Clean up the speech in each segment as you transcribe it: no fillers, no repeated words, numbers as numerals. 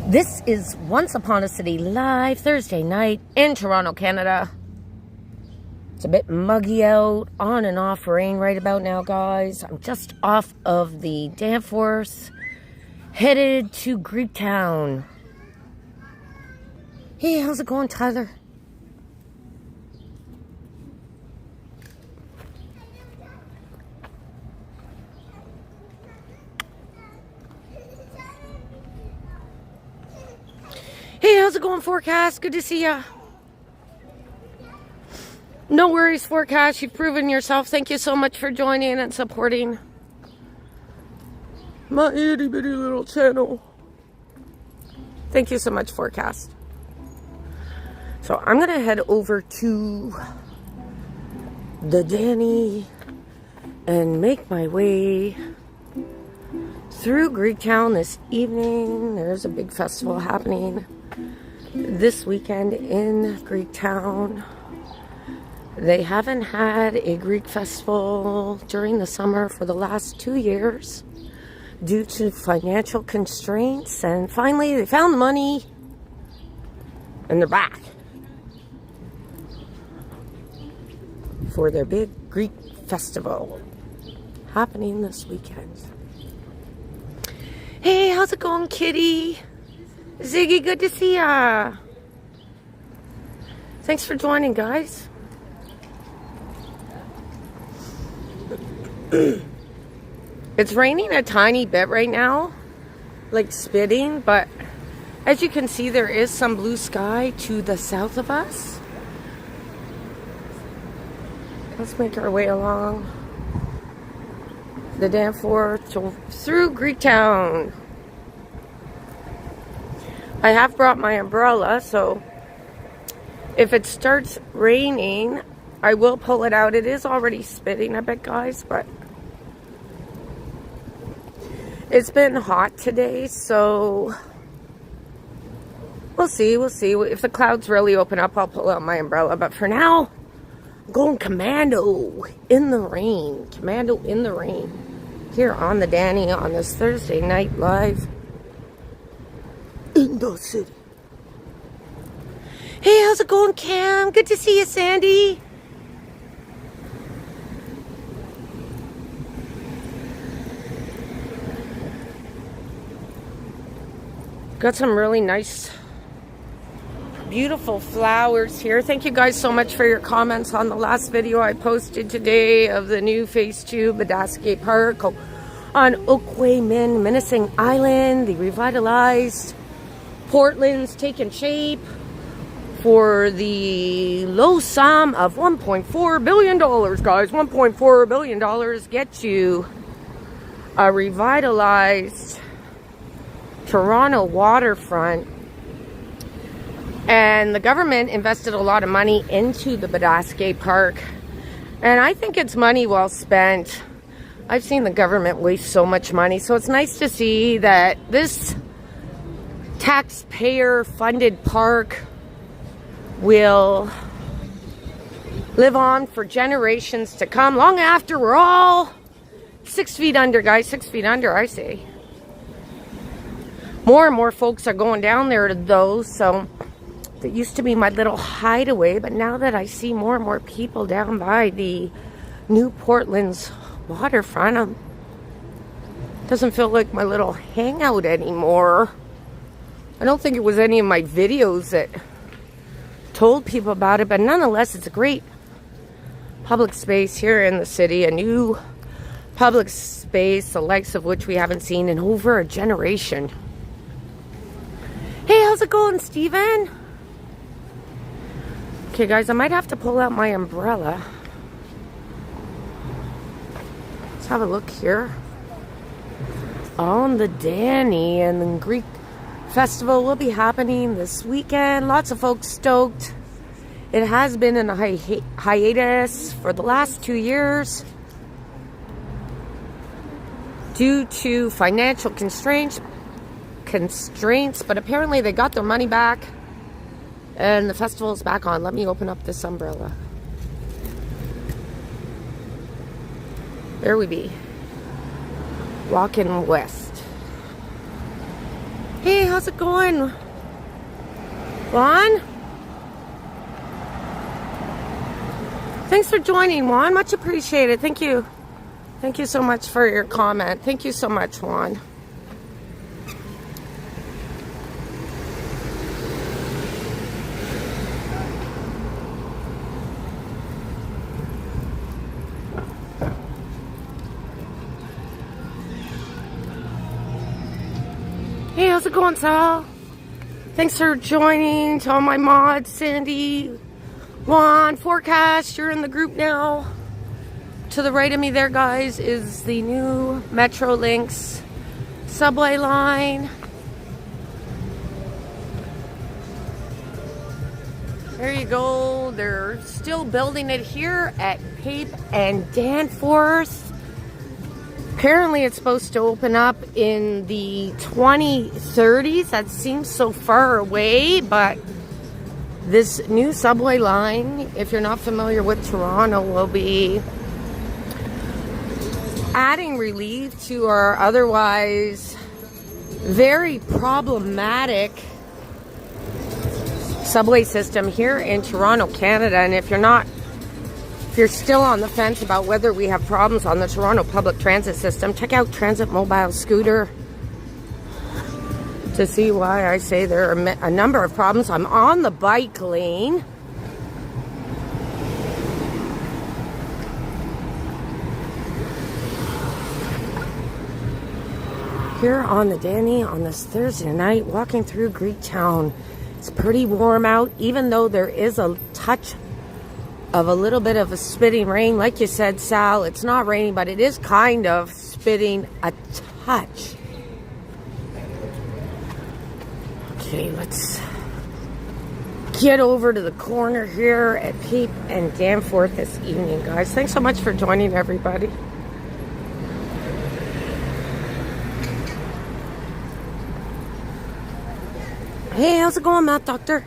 This is Once Upon a City live Thursday night in Toronto, Canada. It's a bit muggy out, on and off rain right about now, guys. I'm just off of the Danforth, headed to Greektown. Hey, how's it going, Tyler? Hey, how's it going, Forecast? Good to see ya. No worries, Forecast. You've proven yourself. Thank you so much for joining and supporting my itty bitty little channel. Thank you so much, Forecast. So I'm going to head over to the Danny and make my way through Greektown this evening. There's a big festival happening this weekend in Greektown. They haven't had a Greek festival during the summer for the last 2 years due to financial constraints, and finally they found the money and they're back for their big Greek festival happening this weekend. Hey, how's it going, Kitty? Ziggy, good to see ya. Thanks for joining, guys. It's raining a tiny bit right now, like spitting, but as you can see, there is some blue sky to the south of us. Let's make our way along the Danforth through Greektown. I have brought my umbrella, so if it starts raining, I will pull it out. It is already spitting a bit, guys, but it's been hot today, so we'll see. If the clouds really open up, I'll pull out my umbrella. But for now, I'm going commando in the rain. Commando in the rain. Here on the Danny on this Thursday night live in the city. Hey, how's it going, Cam? Good to see you, Sandy. Got some really nice, beautiful flowers here. Thank you guys so much for your comments on the last video I posted today of the new Phase 2 Broadview Park on Oakway Menacing Island. The revitalized Portland's taking shape for the low sum of $1.4 billion, guys. $1.4 billion gets you a revitalized Toronto waterfront. And the government invested a lot of money into the Broadview Park. And I think it's money well spent. I've seen the government waste so much money. So it's nice to see that this taxpayer-funded park will live on for generations to come, long after we're all 6 feet under, guys. 6 feet under, I say. More and more folks are going down there, though, so that used to be my little hideaway, but now that I see more and more people down by the new Portland's waterfront, it doesn't feel like my little hangout anymore. I don't think it was any of my videos that told people about it, but nonetheless, it's a great public space here in the city, a new public space, the likes of which we haven't seen in over a generation. Hey, how's it going, Steven? Okay, guys, I might have to pull out my umbrella. Let's have a look here. On the Danny and the Greek Festival will be happening this weekend. Lots of folks stoked. It has been in a hiatus for the last 2 years due to financial constraints, but apparently they got their money back and the festival is back on. Let me open up this umbrella. There we be. Walking west. Hey, how's it going? Juan? Thanks for joining, Juan. Much appreciated. Thank you. Thank you so much for your comment. Thank you so much, Juan. Hey, how's it going, Sal? Thanks for joining. To all my mods, Sandy, Juan, Forecast, you're in the group now. To the right of me there, guys, is the new Metrolinx subway line. There you go. They're still building it here at Pape and Danforth. Apparently it's supposed to open up in the 2030s. That seems so far away, but this new subway line, if you're not familiar with Toronto, will be adding relief to our otherwise very problematic subway system here in Toronto, Canada. And if you're still on the fence about whether we have problems on the Toronto public transit system, check out Transit Mobile Scooter to see why I say there are a number of problems. I'm on the bike lane. Here on the Danny on this Thursday night, walking through Greektown. It's pretty warm out, even though there is a touch of a little bit of a spitting rain. Like you said, Sal, it's not raining, but it is kind of spitting a touch. Okay, let's get over to the corner here at Pape and Danforth this evening, guys. Thanks so much for joining, everybody. Hey, how's it going, Matt Doctor?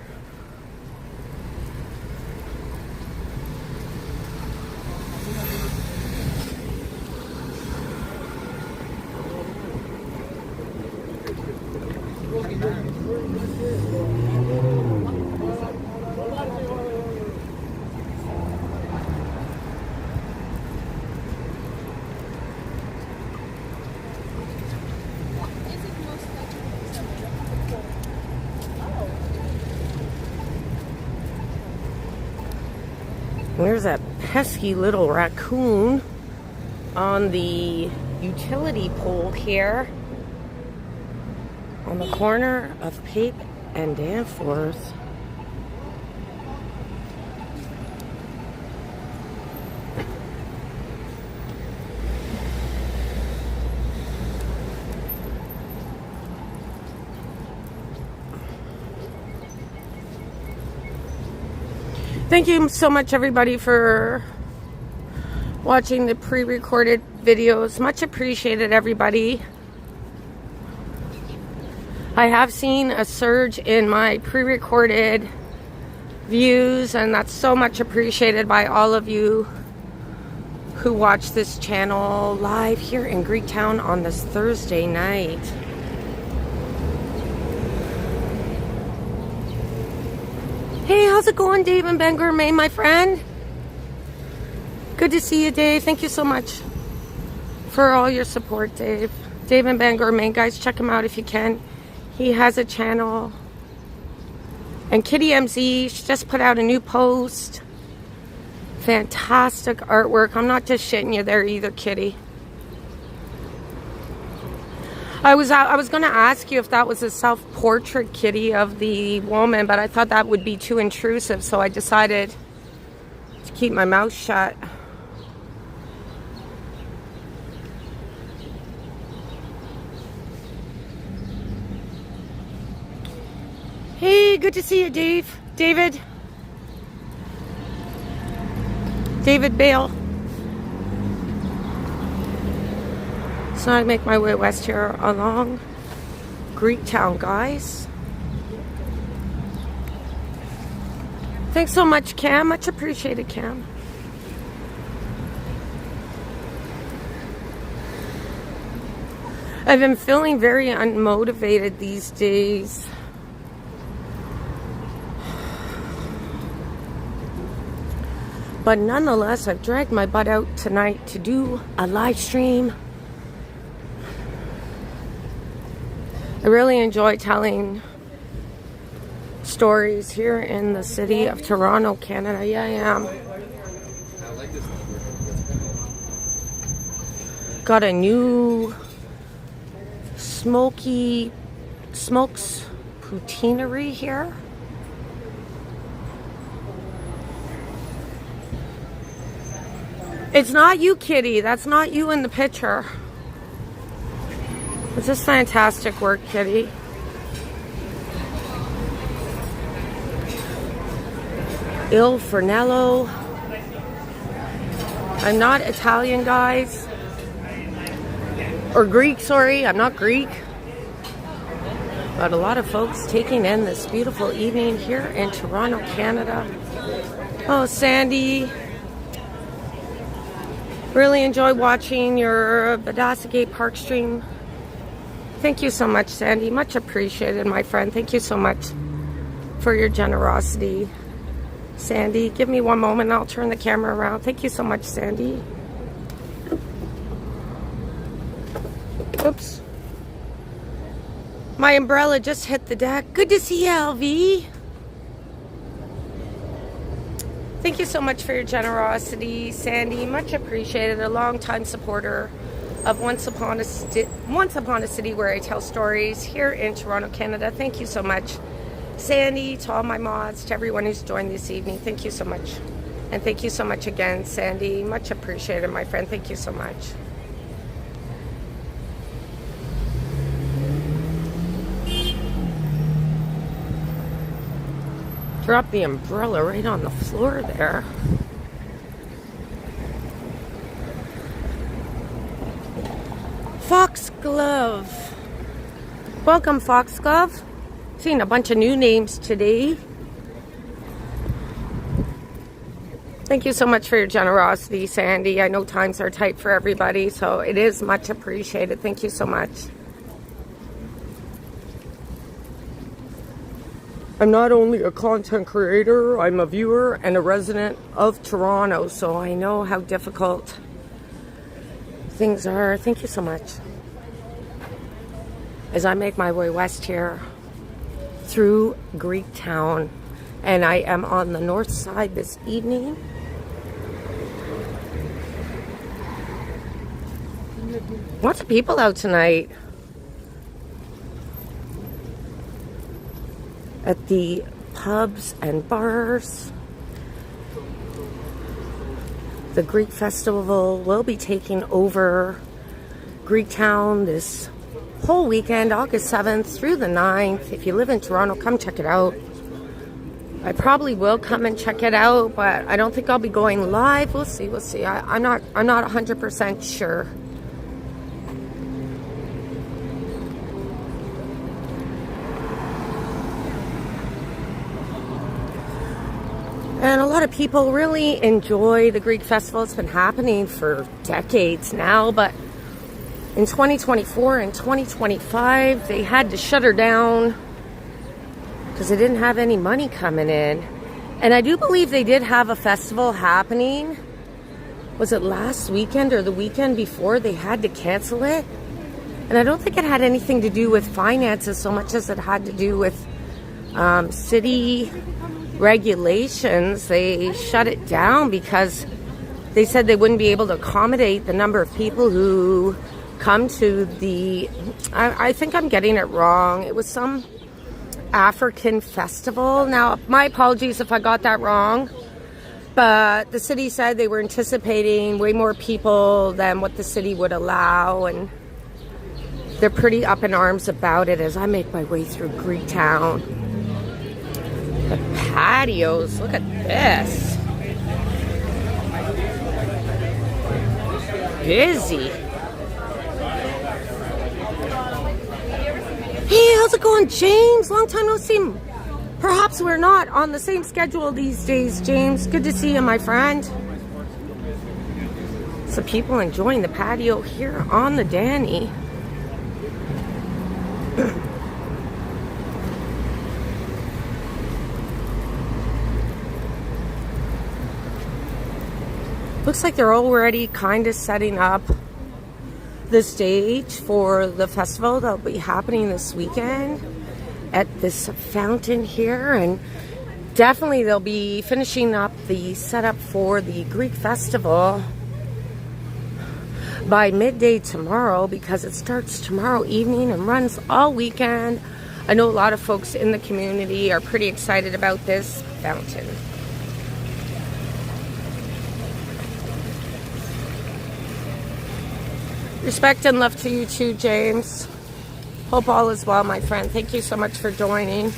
There's that pesky little raccoon on the utility pole here on the corner of Pape and Danforth. Thank you so much, everybody, for watching the pre-recorded videos. Much appreciated, everybody. I have seen a surge in my pre-recorded views, and that's so much appreciated by all of you who watch this channel live here in Greektown on this Thursday night. Hey, how's it going, Dave and Ben Gourmet, my friend? Good to see you, Dave. Thank you so much for all your support, Dave. Dave and Ben Gourmet, guys, check him out if you can. He has a channel. And Kitty MZ, she just put out a new post. Fantastic artwork. I'm not just shitting you there either, Kitty. I was going to ask you if that was a self-portrait, Kitty, of the woman, but I thought that would be too intrusive, so I decided to keep my mouth shut. Hey, good to see you, Dave. David Bale. So I make my way west here along Greektown, guys. Thanks so much, Cam. Much appreciated, Cam. I've been feeling very unmotivated these days. But nonetheless, I've dragged my butt out tonight to do a live stream. I really enjoy telling stories here in the city of Toronto, Canada. Yeah, I am. Got a new smokes poutineery here. It's not you, Kitty. That's not you in the picture. This is fantastic work, Kitty. Il Fornello. I'm not Italian, guys. Or Greek, sorry. I'm not Greek. But a lot of folks taking in this beautiful evening here in Toronto, Canada. Oh, Sandy. Really enjoy watching your Riverdale Park stream. Thank you so much, Sandy. Much appreciated, my friend. Thank you so much for your generosity. Sandy, give me one moment. I'll turn the camera around. Thank you so much, Sandy. Oops. My umbrella just hit the deck. Good to see you, LV. Thank you so much for your generosity, Sandy. Much appreciated. A long-time supporter of Once Upon a City, where I tell stories here in Toronto, Canada. Thank you so much, Sandy, to all my mods, to everyone who's joined this evening. Thank you so much. And thank you so much again, Sandy. Much appreciated, my friend. Thank you so much. Drop the umbrella right on the floor there. Foxglove. Welcome, Foxglove. Seeing a bunch of new names today. Thank you so much for your generosity, Sandy. I know times are tight for everybody, so it is much appreciated. Thank you so much. I'm not only a content creator, I'm a viewer and a resident of Toronto, so I know how difficult things are. Thank you so much. As I make my way west here through Greektown, and I am on the north side this evening. Lots of people out tonight at the pubs and bars. The Greek Festival will be taking over Greektown this whole weekend, August 7th through the 9th. If you live in Toronto, come check it out. I probably will come and check it out, but I don't think I'll be going live. We'll see. I'm not 100% sure. And a lot of people really enjoy the Greek Festival. It's been happening for decades now, but in 2024 and 2025, they had to shut her down because they didn't have any money coming in. And I do believe they did have a festival happening. Was it last weekend or the weekend before? They had to cancel it. And I don't think it had anything to do with finances so much as it had to do with city regulations. They shut it down because they said they wouldn't be able to accommodate the number of people who come to the, I think I'm getting it wrong. It was some African festival. Now, my apologies if I got that wrong, but the city said they were anticipating way more people than what the city would allow, and they're pretty up in arms about it as I make my way through Greektown. The patios, look at this. Busy. Hey, how's it going, James? Long time no see. Perhaps we're not on the same schedule these days, James. Good to see you, my friend. Some people enjoying the patio here on the Danny. Looks like they're already kind of setting up the stage for the festival that'll be happening this weekend at this fountain here, and definitely they'll be finishing up the setup for the Greek festival by midday tomorrow, because it starts tomorrow evening and runs all weekend. I know a lot of folks in the community are pretty excited about this fountain. Respect and love to you too, James. Hope all is well, my friend. Thank you so much for joining.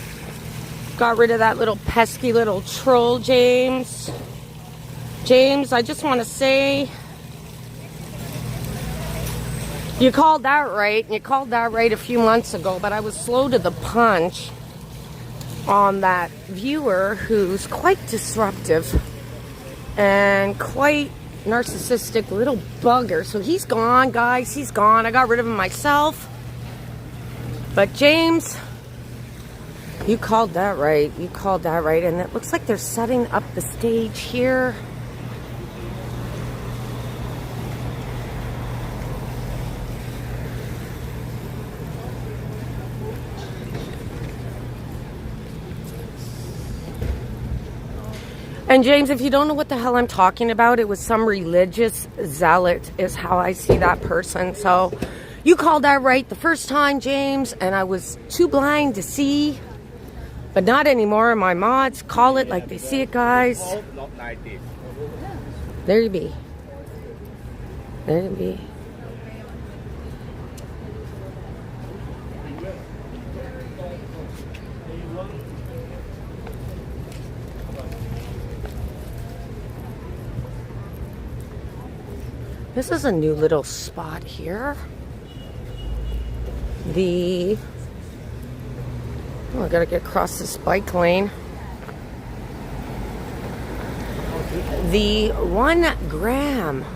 Got rid of that little pesky little troll, James. James, I just want to say, you called that right. You called that right a few months ago, but I was slow to the punch on that viewer who's quite disruptive and quite narcissistic little bugger. So he's gone, guys. He's gone. I got rid of him myself. But James, you called that right. You called that right. And it looks like they're setting up the stage here. And James, if you don't know what the hell I'm talking about, it was some religious zealot is how I see that person. So you called that right the first time, James, and I was too blind to see. But not anymore. My mods call it like they see it, guys. There you be. There you be. This is a new little spot here. I gotta get across this bike lane. The 1 gram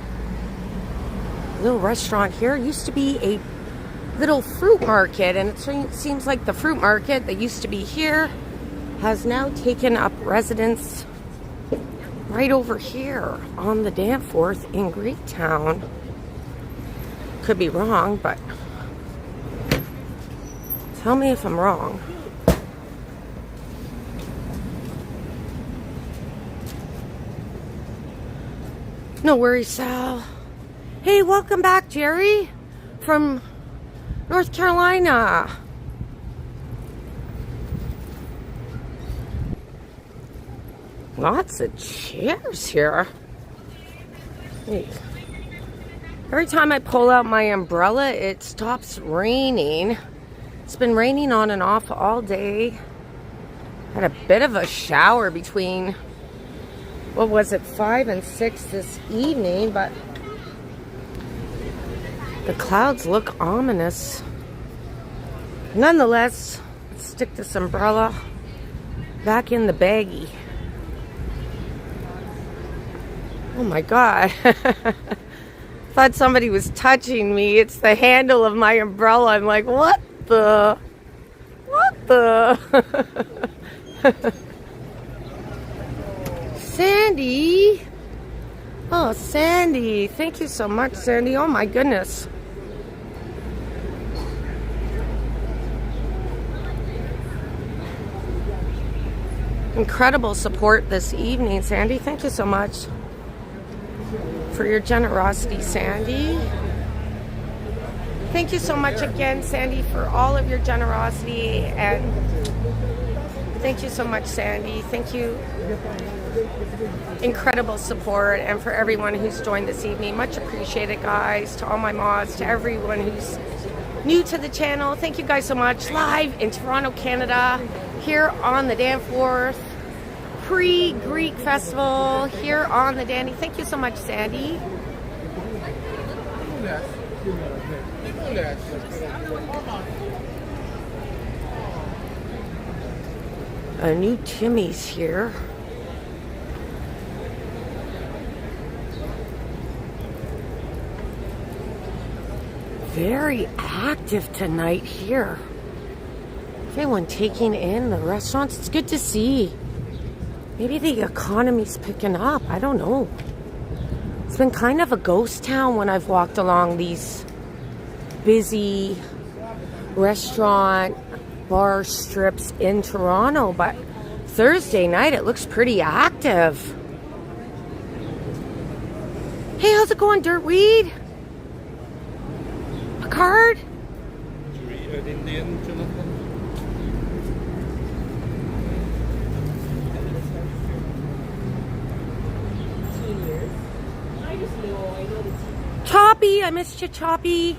little restaurant here used to be a little fruit market, and it seems like the fruit market that used to be here has now taken up residence right over here on the Danforth in Greektown. Could be wrong, but tell me if I'm wrong. No worries, Sal. Hey, welcome back, Jerry, from North Carolina. Lots of chairs here. Hey. Every time I pull out my umbrella, it stops raining. It's been raining on and off all day. Had a bit of a shower between, what was it, 5 and 6 this evening, but the clouds look ominous. Nonetheless, let's stick this umbrella back in the baggie. Oh my God. Thought somebody was touching me. It's the handle of my umbrella. I'm like, what the? Sandy. Oh, Sandy. Thank you so much, Sandy. Oh my goodness. Incredible support this evening, Sandy. Thank you so much for your generosity, Sandy. Thank you so much again, Sandy, for all of your generosity, and thank you so much, Sandy. Thank you. Incredible support, and for everyone who's joined this evening, much appreciated, guys. To all my mods, to everyone who's new to the channel, thank you guys so much. Live in Toronto, Canada, here on the Danforth pre-Greek festival here on the Danny. Thank you so much, Sandy. A new Timmy's here. Very active tonight here. Everyone taking in the restaurants. It's good to see. Maybe the economy's picking up. I don't know. It's been kind of a ghost town when I've walked along these busy restaurant bar strips in Toronto, but Thursday night it looks pretty active. Hey, how's it going, Dirtweed? A card? Choppy, I missed you, Choppy.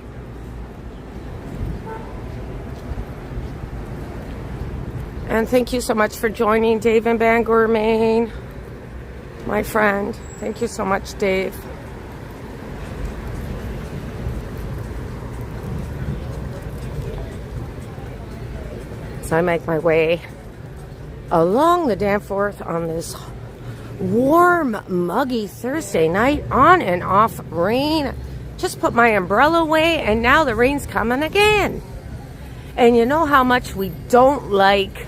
And thank you so much for joining, Dave and Bangor, Maine. My friend. Thank you so much, Dave. So I make my way along the Danforth on this warm, muggy Thursday night, on and off rain. Just put my umbrella away and now the rain's coming again. And you know how much we don't like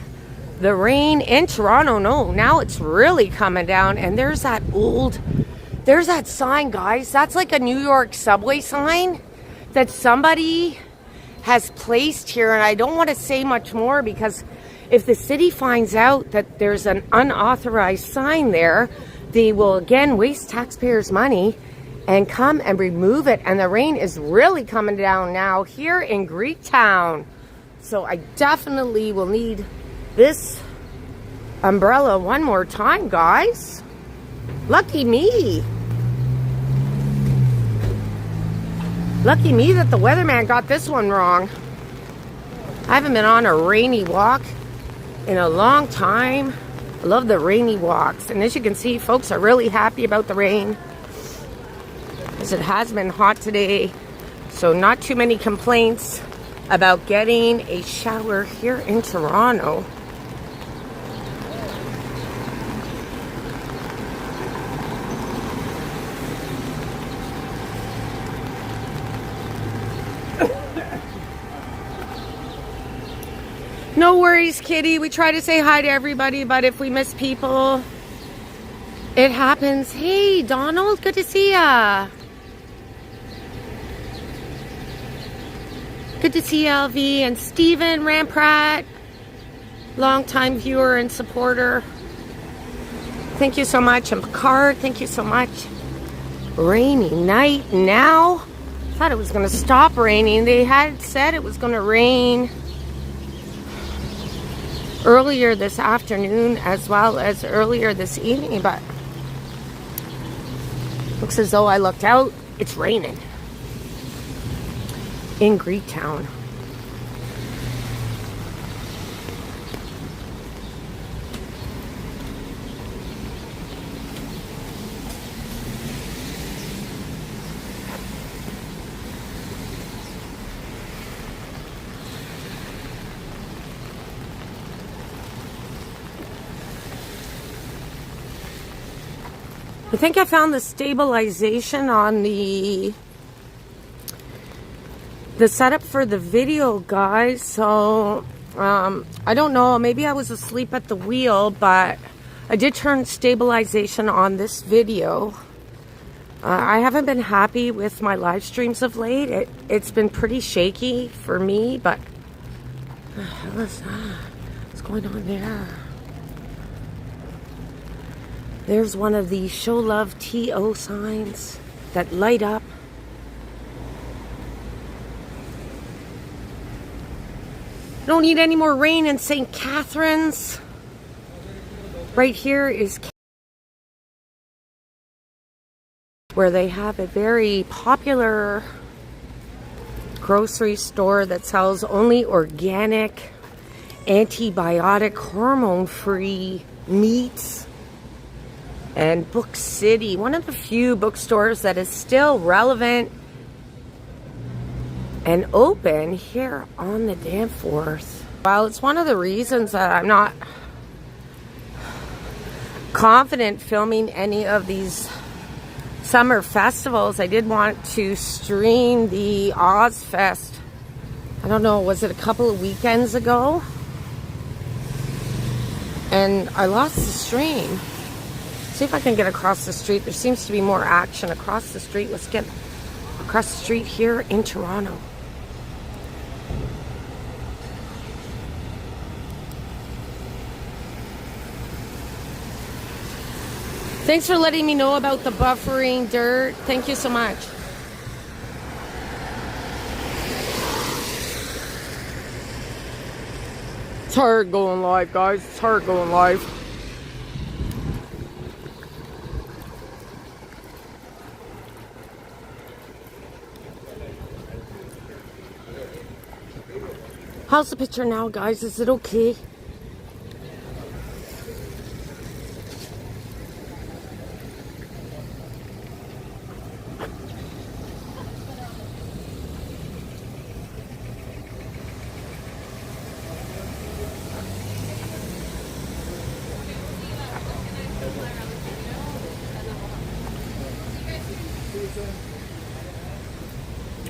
the rain in Toronto. No, now it's really coming down. And there's that sign, guys. That's like a New York subway sign that somebody has placed here. And I don't want to say much more because if the city finds out that there's an unauthorized sign there, they will again waste taxpayers' money and come and remove it. And the rain is really coming down now here in Greektown. So I definitely will need this umbrella one more time, guys. Lucky me. Lucky me that the weatherman got this one wrong. I haven't been on a rainy walk in a long time. I love the rainy walks. And as you can see, folks are really happy about the rain, as it has been hot today. So not too many complaints about getting a shower here in Toronto. No worries, Kitty. We try to say hi to everybody, but if we miss people, it happens. Hey, Donald, good to see ya. Good to see you, LV. And Steven Ramprat, longtime viewer and supporter. Thank you so much. And Picard, thank you so much. Rainy night now. Thought it was going to stop raining. They had said it was going to rain earlier this afternoon as well as earlier this evening, but looks as though I looked out, it's raining in Greektown. I think I found the stabilization on the setup for the video, guys. So I don't know, maybe I was asleep at the wheel, but I did turn stabilization on this video. I haven't been happy with my live streams of late. It's been pretty shaky for me, but what's going on there? There's one of the show love TO signs that light up. Don't need any more rain in St. Catharines. Right here is where they have a very popular grocery store that sells only organic, antibiotic, hormone-free meats. And Book City, one of the few bookstores that is still relevant and open here on the Danforth. Well, it's one of the reasons that I'm not confident filming any of these summer festivals. I did want to stream the Ozfest. I don't know, was it a couple of weekends ago? And I lost the stream. See if I can get across the street. There seems to be more action across the street. Let's get across the street here in Toronto. Thanks for letting me know about the buffering dirt. Thank you so much. It's hard going live, guys. It's hard going live. How's the picture now, guys? Is it okay?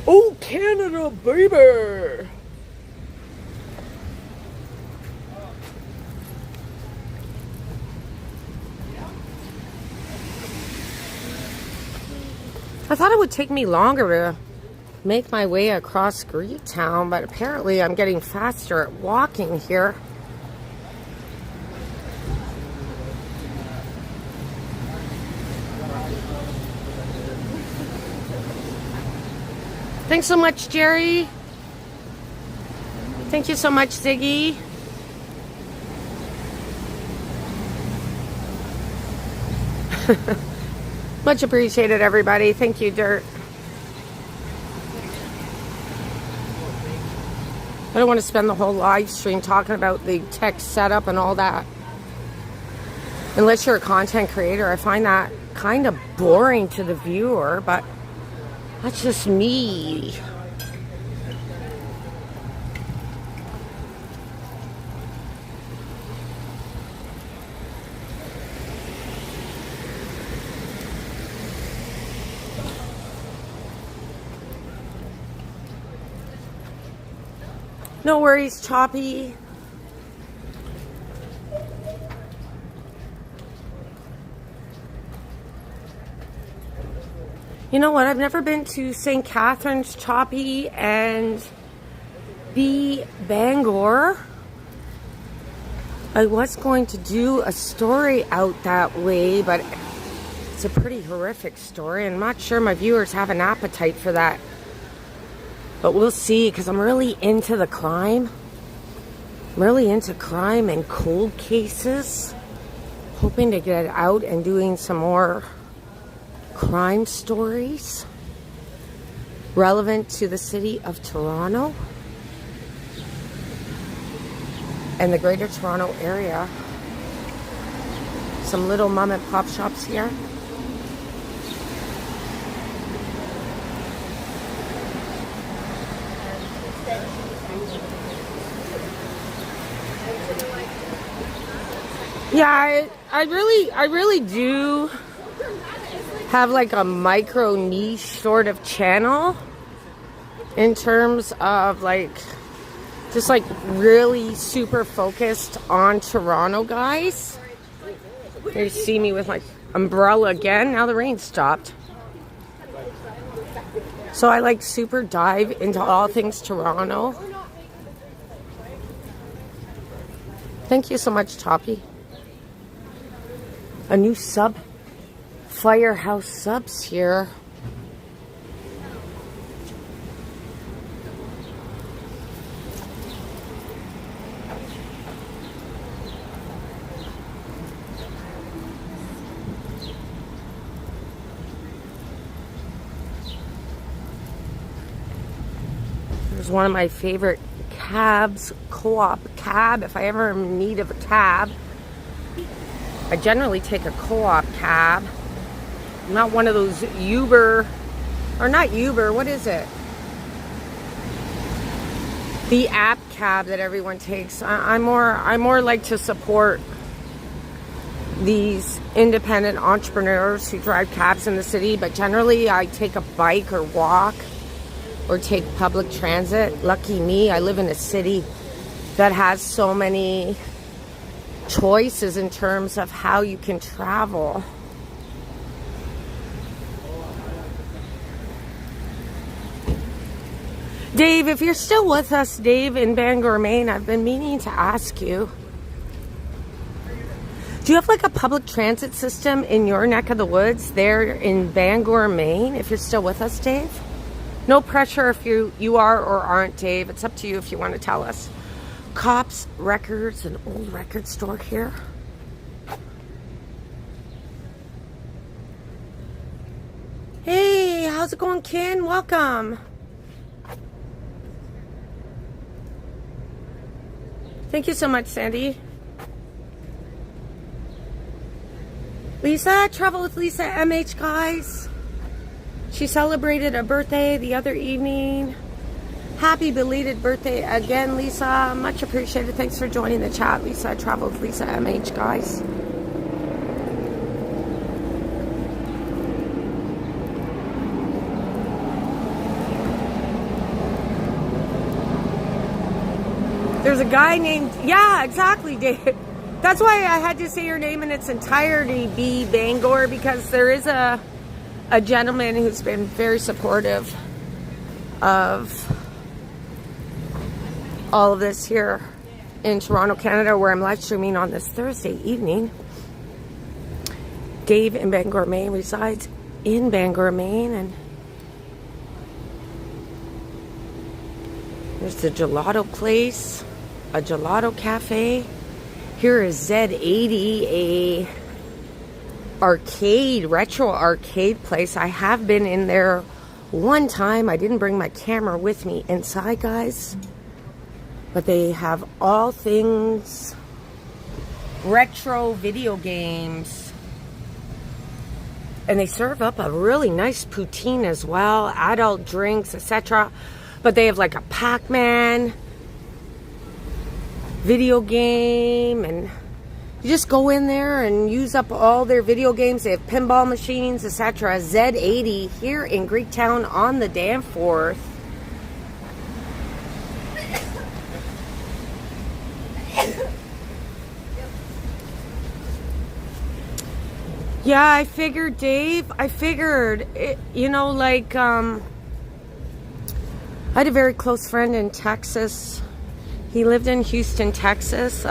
Oh, Canada, baby! I thought it would take me longer to make my way across Greektown, but apparently I'm getting faster at walking here. Thanks so much, Jerry. Thank you so much, Ziggy. Much appreciated, everybody. Thank you, Dirt. I don't want to spend the whole live stream talking about the tech setup and all that. Unless you're a content creator, I find that kind of boring to the viewer, but that's just me. No worries, Choppy. You know what? I've never been to St. Catharines, Choppy, and B. Bangor. I was going to do a story out that way, but it's a pretty horrific story. I'm not sure my viewers have an appetite for that. But we'll see, because I'm really into the crime. I'm really into crime and cold cases. Hoping to get out and doing some more crime stories relevant to the city of Toronto and the Greater Toronto area. Some little mom and pop shops here. Yeah, I really do have like a micro niche sort of channel in terms of like just like really super focused on Toronto, guys. You see me with my umbrella again. Now the rain stopped. So I like super dive into all things Toronto. Thank you so much, Toppy. A new sub, Firehouse Subs here. There's one of my favorite cabs, co-op cab. If I ever am in need of a cab, I generally take a co-op cab. I'm not one of those Uber, or not Uber, what is it? The app cab that everyone takes. I more like to support these independent entrepreneurs who drive cabs in the city, but generally I take a bike or walk or take public transit. Lucky me, I live in a city that has so many choices in terms of how you can travel. Dave, if you're still with us, Dave in Bangor, Maine, I've been meaning to ask you, do you have like a public transit system in your neck of the woods there in Bangor, Maine? If you're still with us, Dave? No pressure if you are or aren't, Dave. It's up to you if you want to tell us. Cops, Records, an old record store here. Hey, how's it going, Ken? Welcome. Thank you so much, Sandy. Lisa, Travel with Lisa MH, guys. She celebrated a birthday the other evening. Happy belated birthday again, Lisa. Much appreciated. Thanks for joining the chat, Lisa. Travel with Lisa MH, guys. There's a guy named, yeah, exactly, Dave. That's why I had to say your name in its entirety, B. Bangor, because there is a gentleman who's been very supportive of all of this here in Toronto, Canada, where I'm live streaming on this Thursday evening. Dave in Bangor, Maine resides in Bangor, Maine, and there's the gelato place, a gelato cafe. Here is Z80, a arcade, retro arcade place. I have been in there one time. I didn't bring my camera with me inside, guys. But they have all things retro video games. And they serve up a really nice poutine as well, adult drinks, etc. But they have like a Pac-Man video game, and you just go in there and use up all their video games. They have pinball machines, etc. Z80 here in Greektown on the Danforth. Yeah, I figured, Dave. I figured, you know, like, I had a very close friend in Texas. He lived in Houston, Texas.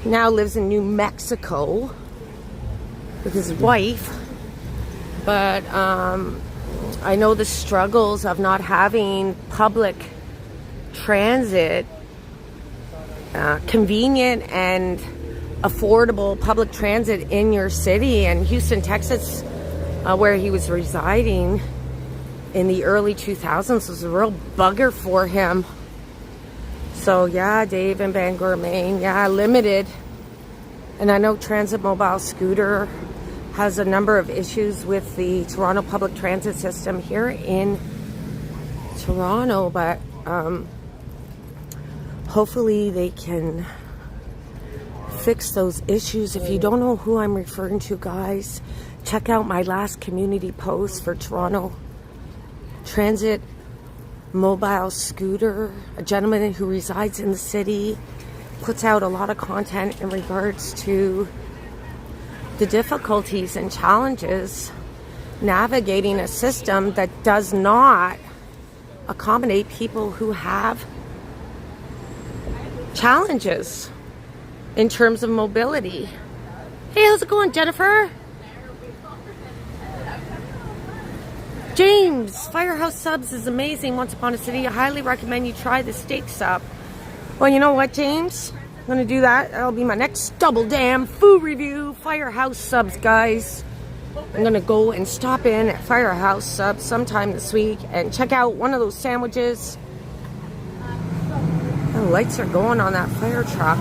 He now lives in New Mexico with his wife. But I know the struggles of not having public transit, convenient and affordable public transit in your city. And Houston, Texas, where he was residing in the early 2000s, was a real bugger for him. So yeah, Dave in Bangor, Maine, yeah, limited. And I know Transit Mobile Scooter has a number of issues with the Toronto public transit system here in Toronto, but hopefully they can fix those issues. If you don't know who I'm referring to, guys, check out my last community post for Toronto Transit Mobile Scooter. A gentleman who resides in the city puts out a lot of content in regards to the difficulties and challenges navigating a system that does not accommodate people who have challenges in terms of mobility. Hey, how's it going, Jennifer? James, Firehouse Subs is amazing. Once Upon a City, I highly recommend you try the steak sub. Well, you know what, James? I'm going to do that. That'll be my next double damn food review. Firehouse Subs, guys. I'm going to go and stop in at Firehouse Subs sometime this week and check out one of those sandwiches. The lights are going on that fire truck.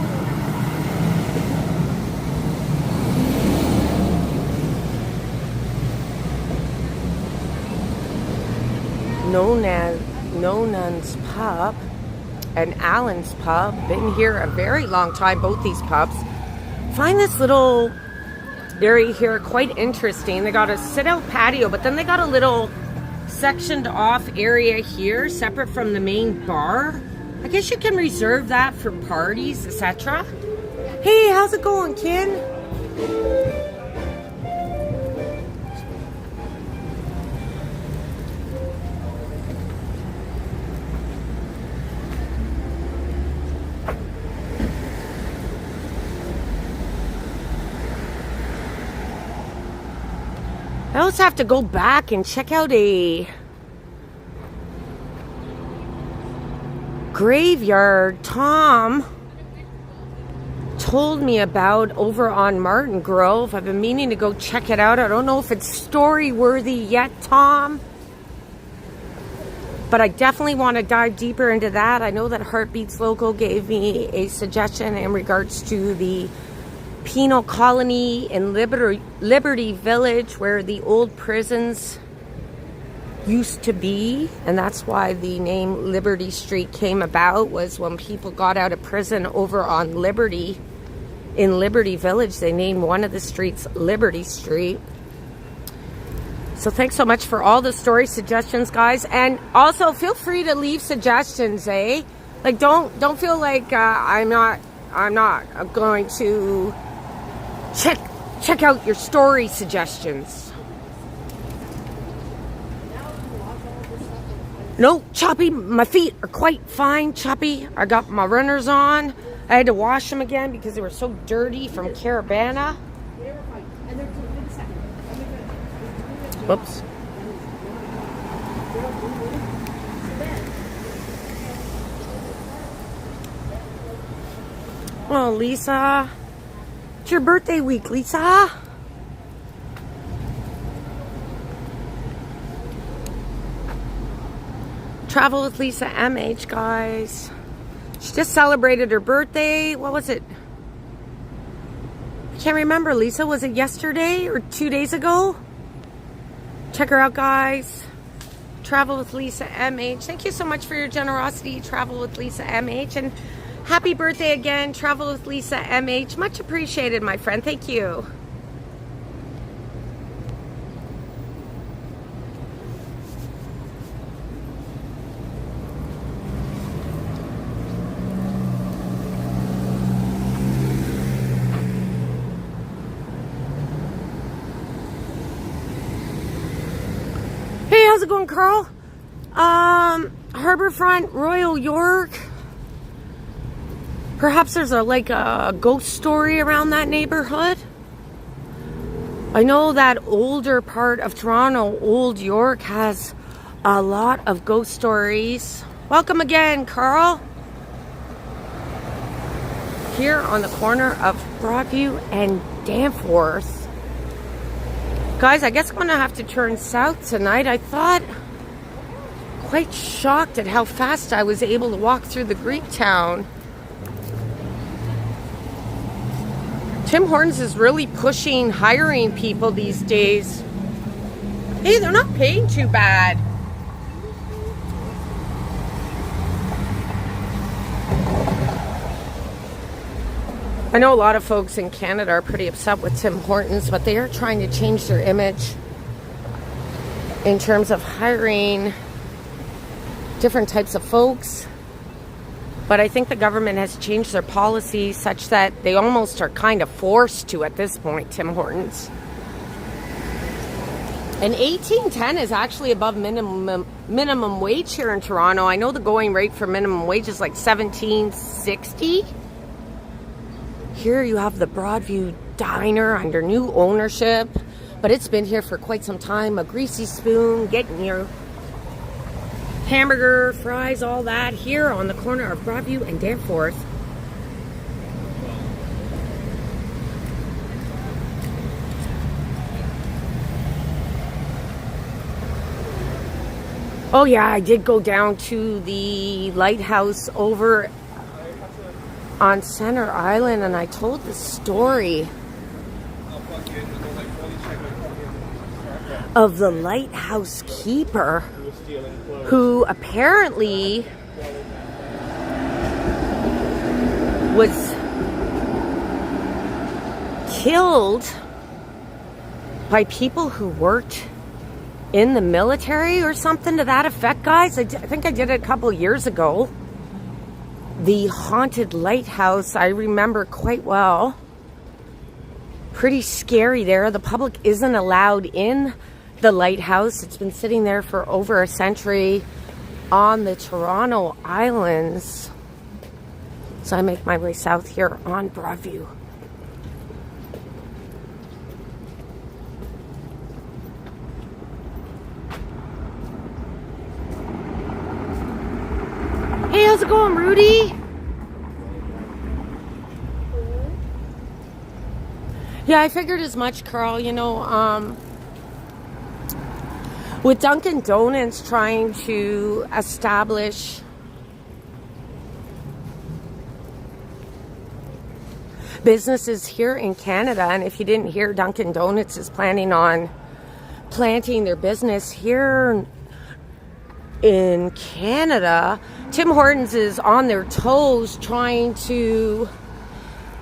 Nonan's Pub and Allen's Pub. Been here a very long time, both these pubs. Find this little area here quite interesting. They got a sit-out patio, but then they got a little sectioned off area here, separate from the main bar. I guess you can reserve that for parties, etc. Hey, how's it going, Ken? I also have to go back and check out a graveyard Tom told me about over on Martin Grove. I've been meaning to go check it out. I don't know if it's story worthy yet, Tom, but I definitely want to dive deeper into that. I know that Heartbeats Local gave me a suggestion in regards to the penal colony in Liberty Village, where the old prisons used to be, and that's why the name Liberty Street came about, was when people got out of prison over on Liberty in Liberty Village, they named one of the streets Liberty Street. So thanks so much for all the story suggestions, guys, and also feel free to leave suggestions, like don't feel like I'm not going to check out your story suggestions. No, Choppy, my feet are quite fine, Choppy. I got my runners on. I had to wash them again because they were so dirty from Caravana. Whoops. Oh, Lisa. It's your birthday week, Lisa. Travel with Lisa MH, guys. She just celebrated her birthday. What was it? I can't remember, Lisa. Was it yesterday or 2 days ago? Check her out, guys. Travel with Lisa MH. Thank you so much for your generosity. Travel with Lisa MH. And happy birthday again. Travel with Lisa MH. Much appreciated, my friend. Thank you. How's it going, Carl? Harborfront, Royal York. Perhaps there's a ghost story around that neighborhood. I know that older part of Toronto, Old York, has a lot of ghost stories. Welcome again, Carl. Here on the corner of Broadview and Danforth. Guys, I guess I'm going to have to turn south tonight. I thought, quite shocked at how fast I was able to walk through the Greektown. Tim Hortons is really pushing hiring people these days. Hey, they're not paying too bad. I know a lot of folks in Canada are pretty upset with Tim Hortons, but they are trying to change their image in terms of hiring different types of folks. But I think the government has changed their policy such that they almost are kind of forced to at this point, Tim Hortons. And $18.10 is actually above minimum wage here in Toronto. I know the going rate for minimum wage is like $17.60. Here you have the Broadview Diner under new ownership, but it's been here for quite some time. A greasy spoon, getting your hamburger, fries, all that here on the corner of Broadview and Danforth. Oh yeah, I did go down to the lighthouse over on Center Island, and I told the story of the lighthouse keeper who apparently was killed by people who worked in the military or something to that effect, guys. I think I did it a couple years ago. The haunted lighthouse, I remember quite well. Pretty scary there. The public isn't allowed in the lighthouse. It's been sitting there for over a century on the Toronto Islands. So I make my way south here on Broadview. it going, Rudy? Yeah, I figured as much, Carl. You know, with Dunkin' Donuts trying to establish businesses here in Canada, and if you didn't hear, Dunkin' Donuts is planning on planting their business here in Canada. Tim Hortons is on their toes trying to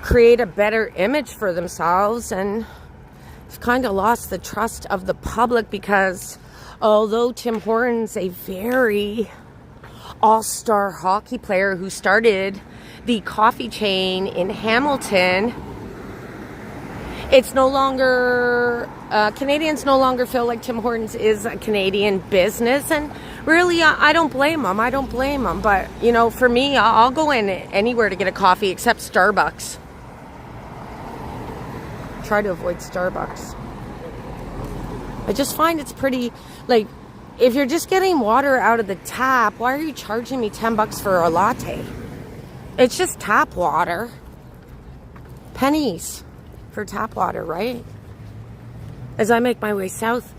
create a better image for themselves, and they've kind of lost the trust of the public because although Tim Hortons, a very all-star hockey player who started the coffee chain in Hamilton, it's no longer, Canadians no longer feel like Tim Hortons is a Canadian business, and really, I don't blame them. I don't blame them. But, you know, for me, I'll go in anywhere to get a coffee except Starbucks. Try to avoid Starbucks. I just find it's pretty, like, if you're just getting water out of the tap, why are you charging me $10 for a latte? It's just tap water. Pennies for tap water, right? As I make my way south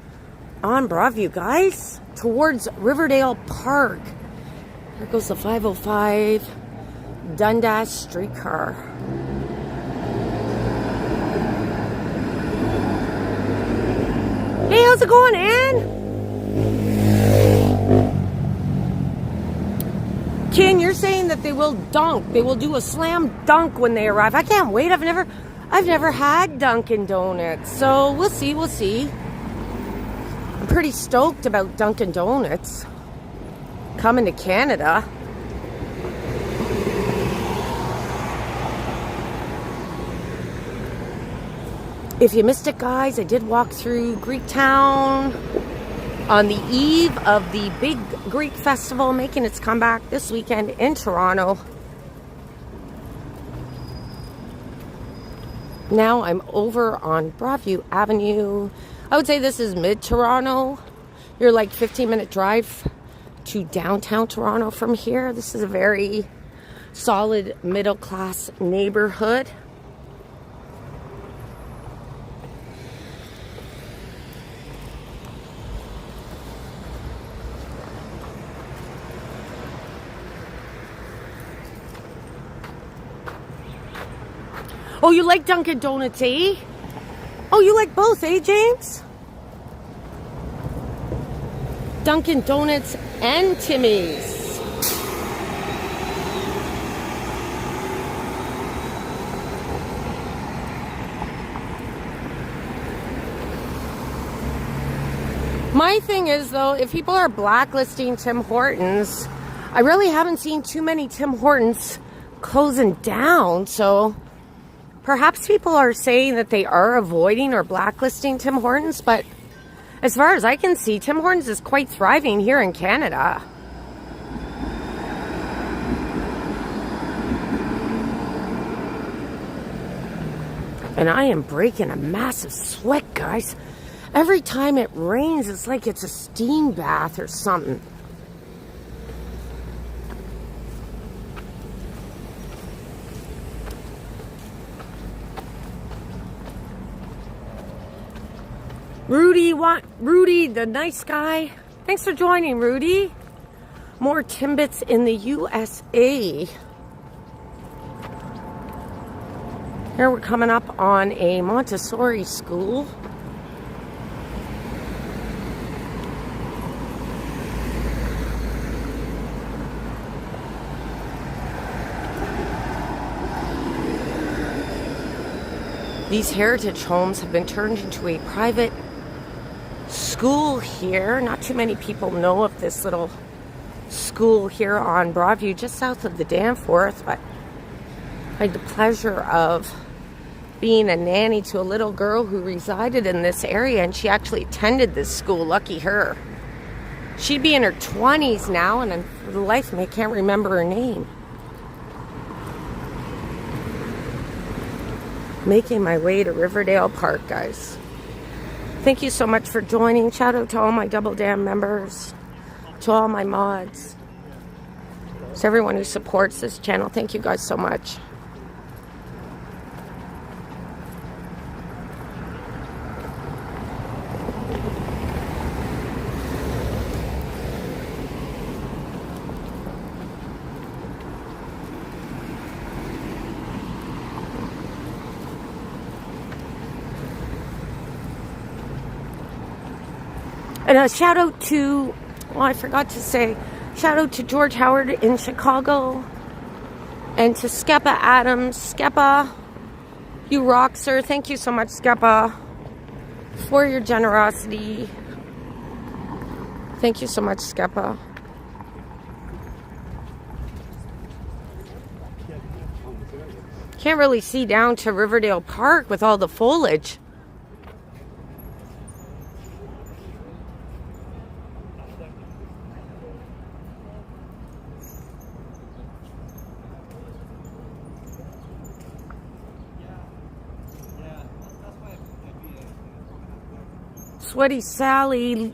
on Broadview, guys, towards Riverdale Park. There goes the 505 Dundas streetcar. Hey, how's it going, Ann? Ken, you're saying that they will dunk. They will do a slam dunk when they arrive. I can't wait. I've never had Dunkin' Donuts. So we'll see, we'll see. I'm pretty stoked about Dunkin' Donuts coming to Canada. If you missed it, guys, I did walk through Greektown on the eve of the big Greek festival making its comeback this weekend in Toronto. Now I'm over on Broadview Avenue. I would say this is mid-Toronto. You're like 15-minute drive to downtown Toronto from here. This is a very solid middle-class neighborhood. Oh, you like Dunkin' Donuts, eh? Oh, you like both, eh, James? Dunkin' Donuts and Timmy's. My thing is, though, if people are blacklisting Tim Hortons, I really haven't seen too many Tim Hortons closing down, so perhaps people are saying that they are avoiding or blacklisting Tim Hortons, but as far as I can see, Tim Hortons is quite thriving here in Canada. And I am breaking a massive sweat, guys. Every time it rains, it's like it's a steam bath or something. Rudy, the nice guy. Thanks for joining, Rudy. More Timbits in the USA. Here we're coming up on a Montessori school. These heritage homes have been turned into a private school here. Not too many people know of this little school here on Broadview, just south of the Danforth, but I had the pleasure of being a nanny to a little girl who resided in this area, and she actually attended this school. Lucky her. She'd be in her 20s now, and for the life of me, I can't remember her name. Making my way to Riverdale Park, guys. Thank you so much for joining. Shout out to all my Double Dam members, to all my mods. To everyone who supports this channel, thank you guys so much. And a shout out to, well, I forgot to say, shout out to George Howard in Chicago. And to Skepa Adams. Skepa, you rock, sir. Thank you so much, Skepa, for your generosity. Thank you so much, Skepa. Can't really see down to Riverdale Park with all the foliage. Sweaty Sally.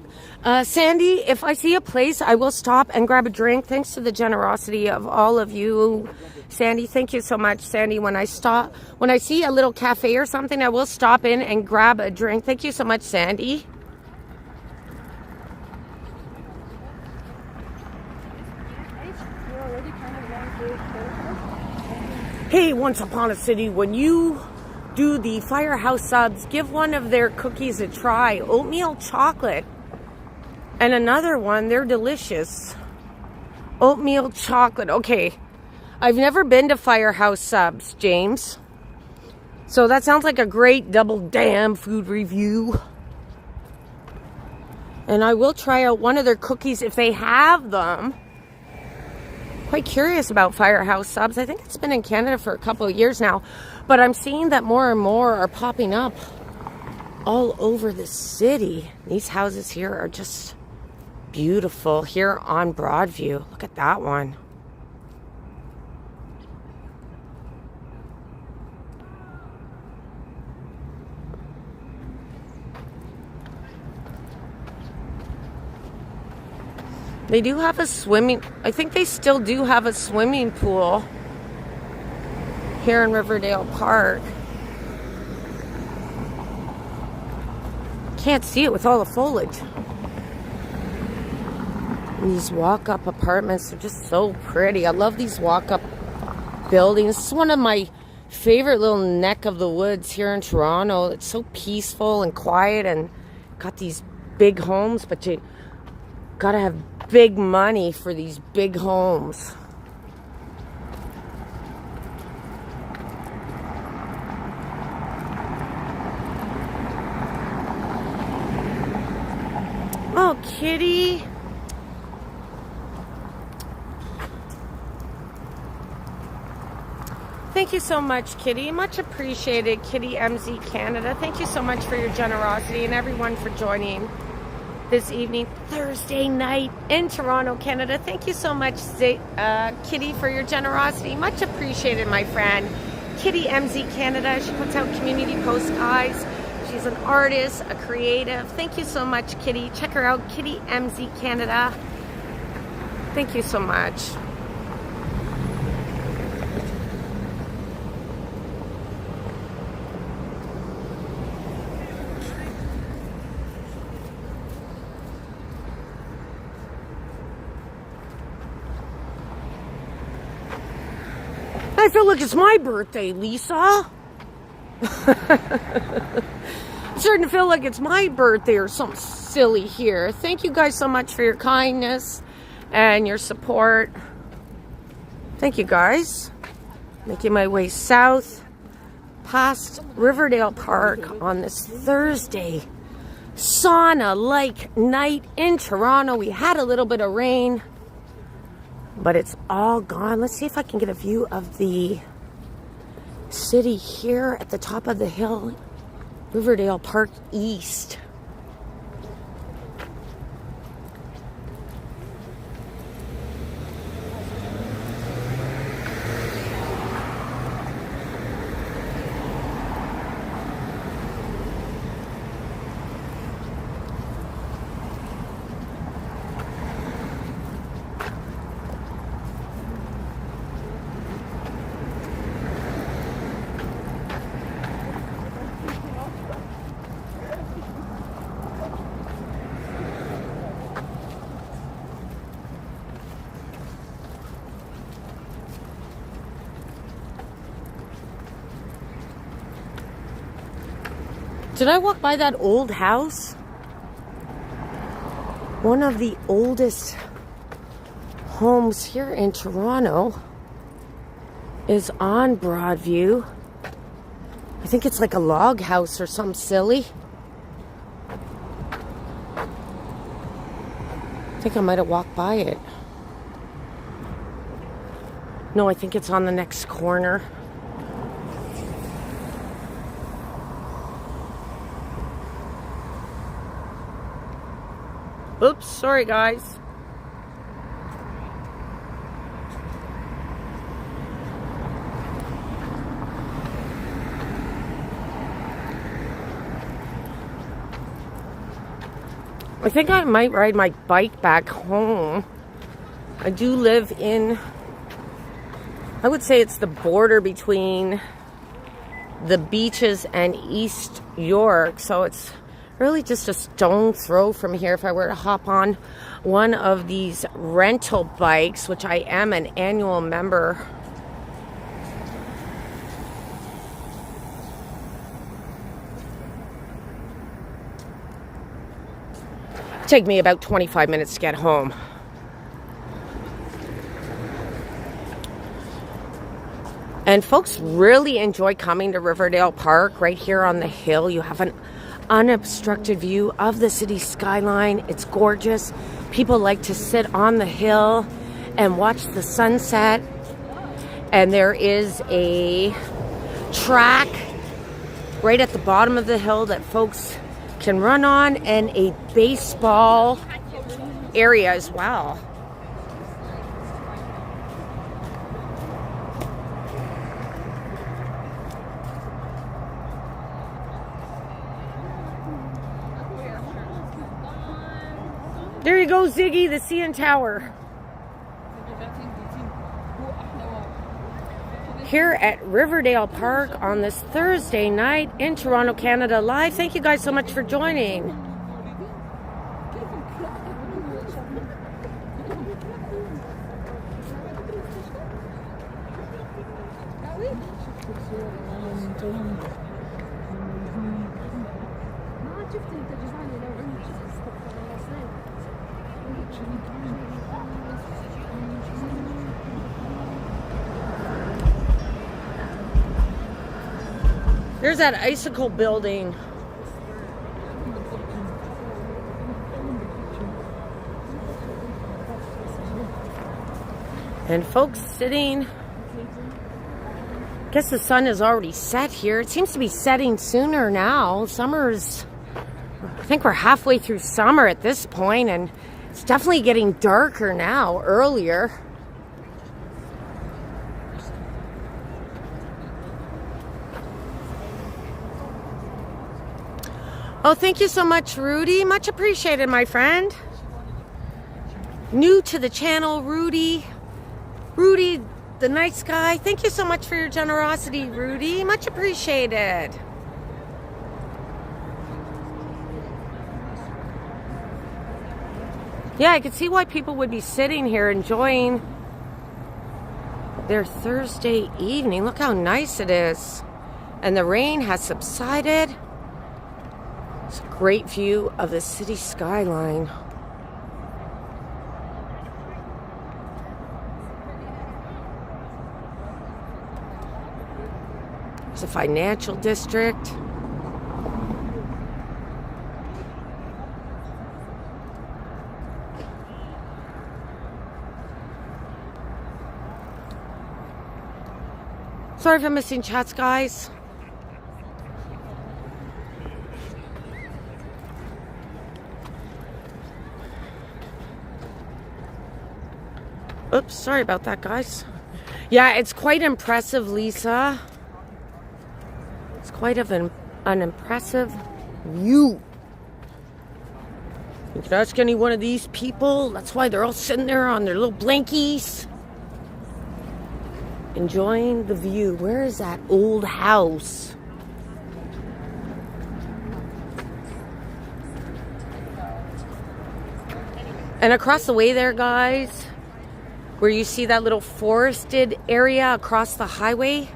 Sandy, if I see a place, I will stop and grab a drink. Thanks to the generosity of all of you. Sandy, thank you so much, Sandy. When I see a little cafe or something, I will stop in and grab a drink. Thank you so much, Sandy. Hey, Once Upon a City, when you do the Firehouse subs, give one of their cookies a try. Oatmeal chocolate. And another one, they're delicious. Oatmeal chocolate. Okay. I've never been to Firehouse subs, James. So that sounds like a great double damn food review. And I will try out one of their cookies if they have them. Quite curious about Firehouse subs. I think it's been in Canada for a couple of years now. But I'm seeing that more and more are popping up all over the city. These houses here are just beautiful here on Broadview. Look at that one. They do have a I think they still do have a swimming pool here in Riverdale Park. Can't see it with all the foliage. And these walk-up apartments are just so pretty. I love these walk-up buildings. This is one of my favorite little neck of the woods here in Toronto. It's so peaceful and quiet and got these big homes, but you gotta have big money for these big homes. Oh, Kitty. Thank you so much, Kitty. Much appreciated, Kitty MZ Canada. Thank you so much for your generosity and everyone for joining this evening, Thursday night in Toronto, Canada. Thank you so much, Kitty, for your generosity. Much appreciated, my friend. Kitty MZ Canada. She puts out community posts, guys. She's an artist, a creative. Thank you so much, Kitty. Check her out, Kitty MZ Canada. Thank you so much. I feel like it's my birthday, Lisa. Starting to feel like it's my birthday or something silly here. Thank you guys so much for your kindness and your support. Thank you guys. Making my way south past Riverdale Park on this Thursday sauna-like night in Toronto. We had a little bit of rain, but it's all gone. Let's see if I can get a view of the city here at the top of the hill, Riverdale Park East. Did I walk by that old house? One of the oldest homes here in Toronto is on Broadview. I think it's like a log house or something silly. I think I might have walked by it. No, I think it's on the next corner. Oops, sorry guys. I think I might ride my bike back home. I do live in, I would say it's the border between the beaches and East York, so it's really just a stone throw from here if I were to hop on one of these rental bikes, which I am an annual member. Take me about 25 minutes to get home. And folks really enjoy coming to Riverdale Park. Right here on the hill, you have an unobstructed view of the city skyline. It's gorgeous. People like to sit on the hill and watch the sunset. And there is a track right at the bottom of the hill that folks can run on, and a baseball area as well. There you go, Ziggy, the CN Tower. Here at Riverdale Park on this Thursday night in Toronto, Canada Live. Thank you guys so much for joining. There's that icicle building. And folks sitting. I guess the sun is already set here. It seems to be setting sooner now. Summer's, I think we're halfway through summer at this point, and it's definitely getting darker now, earlier. Oh, thank you so much, Rudy. Much appreciated, my friend. New to the channel, Rudy. Rudy, the nice guy. Thank you so much for your generosity, Rudy. Much appreciated. Yeah, I could see why people would be sitting here enjoying their Thursday evening. Look how nice it is. And the rain has subsided. It's a great view of the city skyline. It's a financial district. Sorry for missing chats, guys. Oops, sorry about that, guys. Yeah, it's quite impressive, Lisa. It's quite of an impressive view. You can ask any one of these people. That's why they're all sitting there on their little blankies, enjoying the view. Where is that old house? And across the way there, guys, where you see that little forested area across the highway,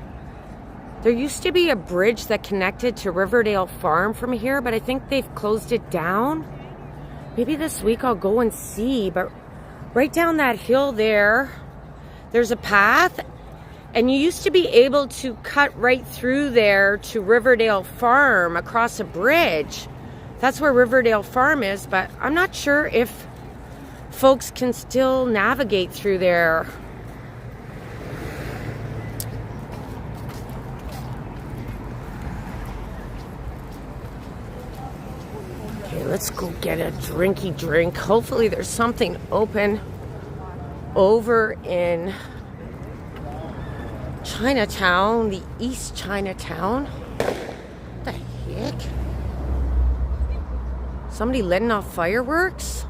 There used to be a bridge that connected to Riverdale Farm from here, but I think they've closed it down. Maybe this week I'll go and see, but right down that hill there, there's a path, and you used to be able to cut right through there to Riverdale Farm across a bridge. That's where Riverdale Farm is, but I'm not sure if folks can still navigate through there. Okay, let's go get a drinky drink. Hopefully there's something open over in Chinatown, the East Chinatown. What the heck? Somebody letting off fireworks?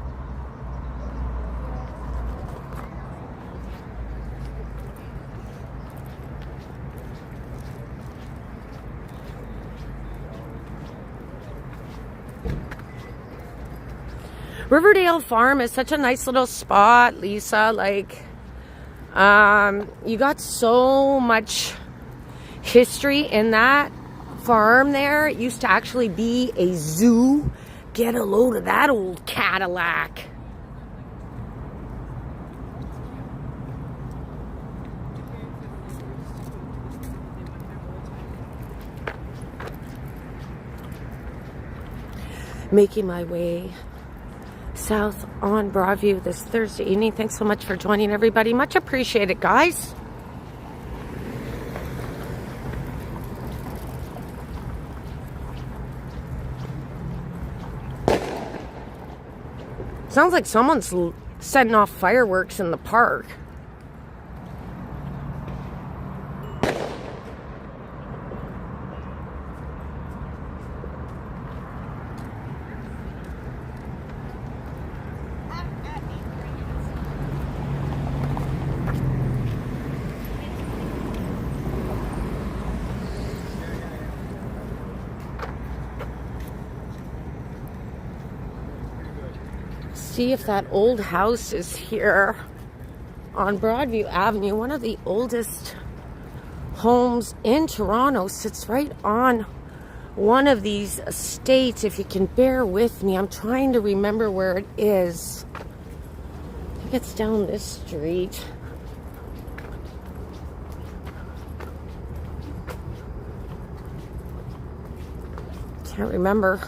Riverdale Farm is such a nice little spot, Lisa. Like, you got so much history in that farm there. It used to actually be a zoo. Get a load of that old Cadillac. Making my way south on Broadview this Thursday evening. Thanks so much for joining, everybody. Much appreciated, guys. Sounds like someone's setting off fireworks in the park. See if that old house is here on Broadview Avenue. One of the oldest homes in Toronto sits right on one of these estates. If you can bear with me, I'm trying to remember where it is. I think it's down this street. Can't remember.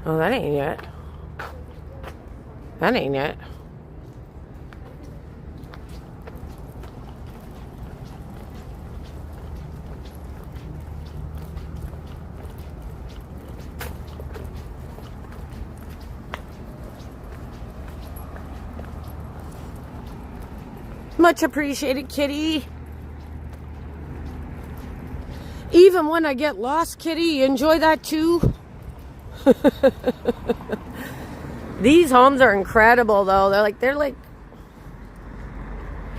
Oh, that ain't it. That ain't it. Much appreciated, kitty. Even when I get lost, kitty, you enjoy that too? These homes are incredible, though. They're like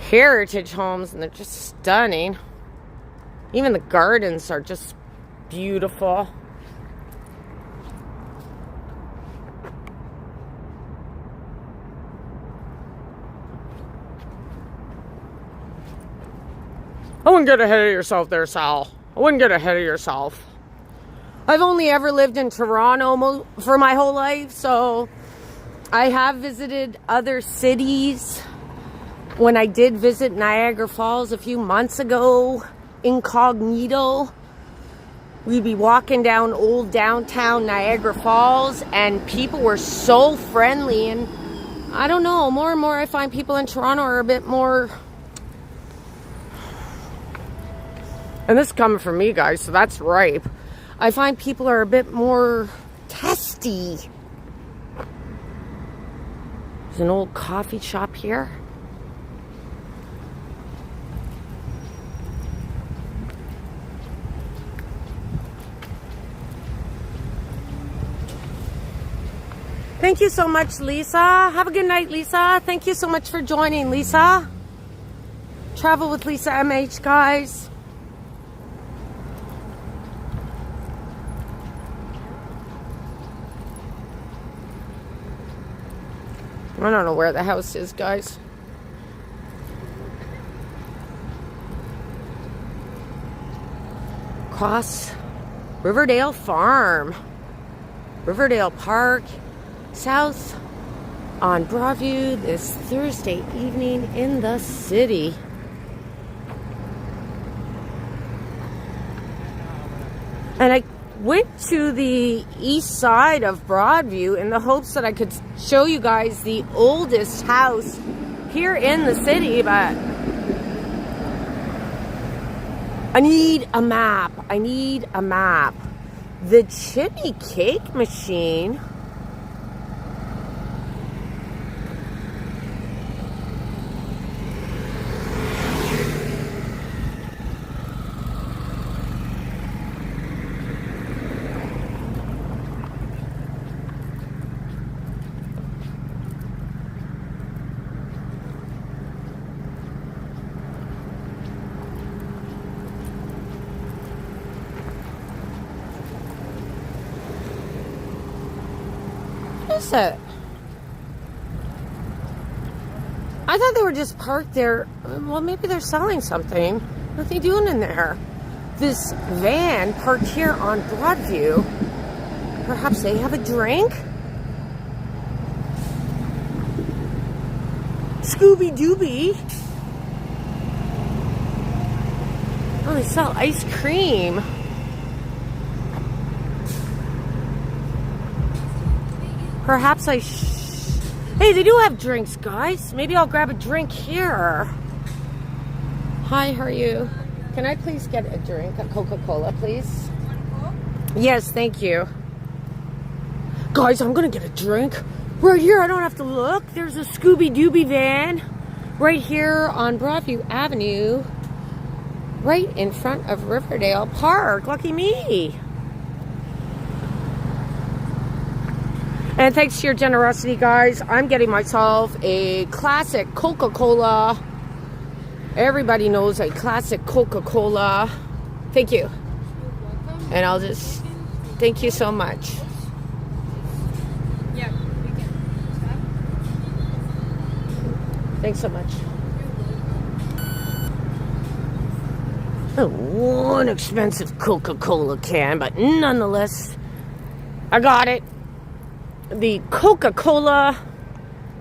heritage homes, and they're just stunning. Even the gardens are just beautiful. I wouldn't get ahead of yourself there, Sal. I wouldn't get ahead of yourself. I've only ever lived in Toronto for my whole life, so I have visited other cities. When I did visit Niagara Falls a few months ago, incognito, we'd be walking down old downtown Niagara Falls, and people were so friendly. And I don't know, more and more I find people in Toronto are a bit more... And this is coming from me, guys, so that's ripe. I find people are a bit more testy. There's an old coffee shop here. Thank you so much, Lisa. Have a good night, Lisa. Thank you so much for joining, Lisa. Travel with Lisa MH, guys. I don't know where the house is, guys. Across Riverdale Farm. Riverdale Park. South on Broadview this Thursday evening in the city. And I went to the east side of Broadview in the hopes that I could show you guys the oldest house here in the city, but I need a map. I need a map. The chimney cake machine. What is it? I thought they were just parked there. Well, maybe they're selling something. What are they doing in there? This van parked here on Broadview. Perhaps they have a drink? Scooby-Dooby. Oh, they sell ice cream. Perhaps hey, they do have drinks, guys. Maybe I'll grab a drink here. Hi, how are you? Can I please get a drink, a Coca-Cola, please? Yes, thank you. Guys, I'm gonna get a drink. Right here, I don't have to look. There's a Scooby-Dooby van right here on Broadview Avenue, right in front of Riverdale Park. Lucky me. And thanks to your generosity, guys, I'm getting myself a classic Coca-Cola. Everybody knows a classic Coca-Cola. Thank you. And I'll just, thank you so much. Yeah, we can. Thanks so much. Oh, one expensive Coca-Cola can, but nonetheless, I got it. The Coca-Cola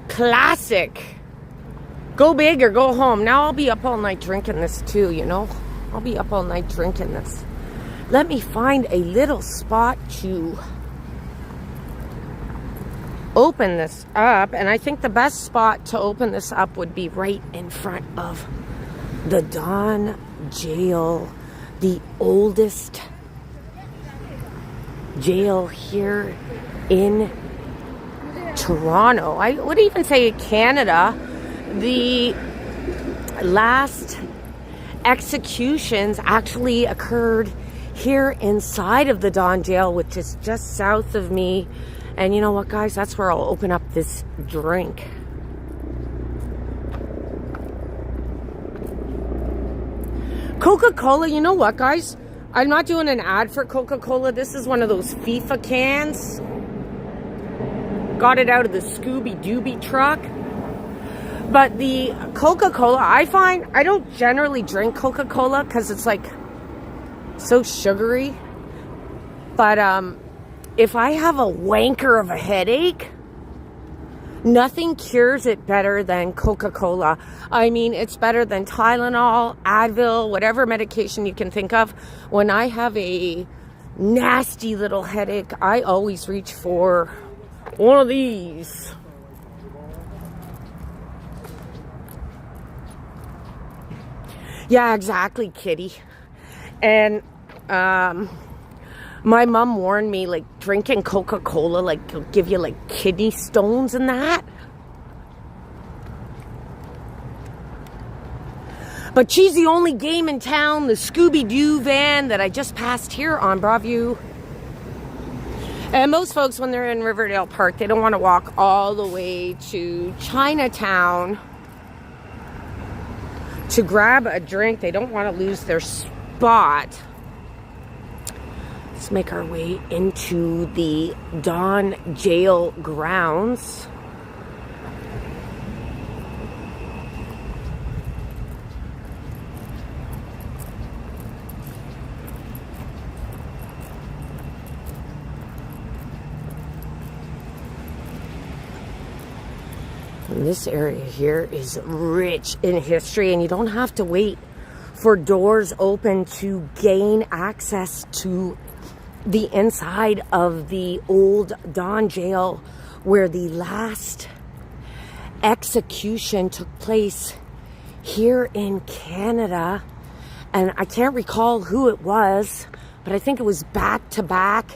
Classic. Go big or go home. Now I'll be up all night drinking this too, you know. I'll be up all night drinking this. Let me find a little spot to open this up. And I think the best spot to open this up would be right in front of the Don Jail, the oldest jail here in Toronto. I would even say Canada. The last executions actually occurred here inside of the Don Jail, which is just south of me. And you know what, guys? That's where I'll open up this drink. Coca-Cola, you know what, guys? I'm not doing an ad for Coca-Cola. This is one of those FIFA cans. Got it out of the Scooby-Dooby truck. But the Coca-Cola, I find, I don't generally drink Coca-Cola because it's like so sugary. But if I have a wanker of a headache, nothing cures it better than Coca-Cola. I mean, it's better than Tylenol, Advil, whatever medication you can think of. When I have a nasty little headache, I always reach for one of these. Yeah, exactly, kitty. And my mom warned me, like, drinking Coca-Cola, like, it'll give you, like, kidney stones and that. But she's the only game in town, the Scooby-Doo van that I just passed here on Broadview. And most folks, when they're in Riverdale Park, they don't want to walk all the way to Chinatown to grab a drink. They don't want to lose their spot. Let's make our way into the Don Jail grounds. And this area here is rich in history, and you don't have to wait for doors open to gain access to the inside of the old Don jail where the last execution took place here in Canada. And I can't recall who it was, but I think it was back-to-back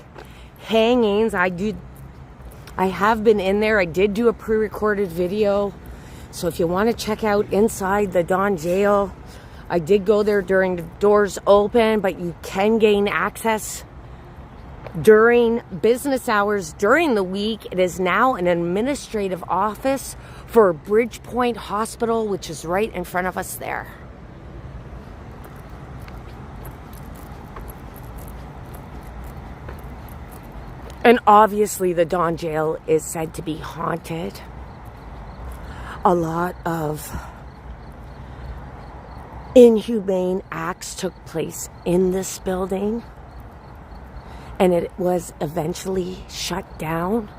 hangings. I have been in there. I did do a pre-recorded video. So if you want to check out inside the Don jail, I did go there during the doors open, but you can gain access during business hours during the week. It is now an administrative office for Bridgepoint Hospital, which is right in front of us there. And obviously the Don jail is said to be haunted. A lot of inhumane acts took place in this building, and it was eventually shut down.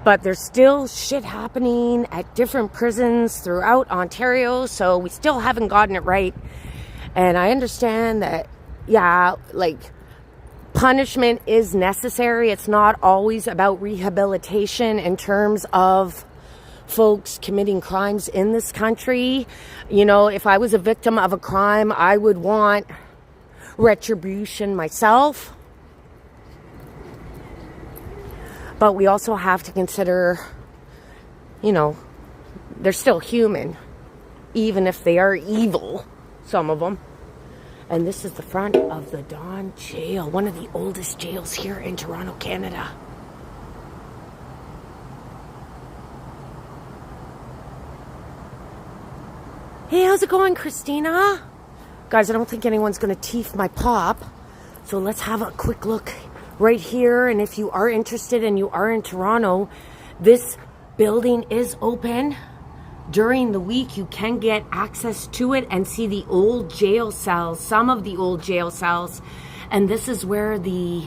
But there's still shit happening at different prisons throughout Ontario, so we still haven't gotten it right. And I understand that, yeah, like, punishment is necessary. It's not always about rehabilitation in terms of folks committing crimes in this country. You know, if I was a victim of a crime, I would want retribution myself. But we also have to consider, you know, they're still human, even if they are evil, some of them. And this is the front of the Don jail, one of the oldest jails here in Toronto, Canada. Hey, how's it going, Christina? Guys, I don't think anyone's going to teeth my pop. So let's have a quick look right here. And if you are interested and you are in Toronto, this building is open. During the week, you can get access to it and see the old jail cells, some of the old jail cells. And this is where the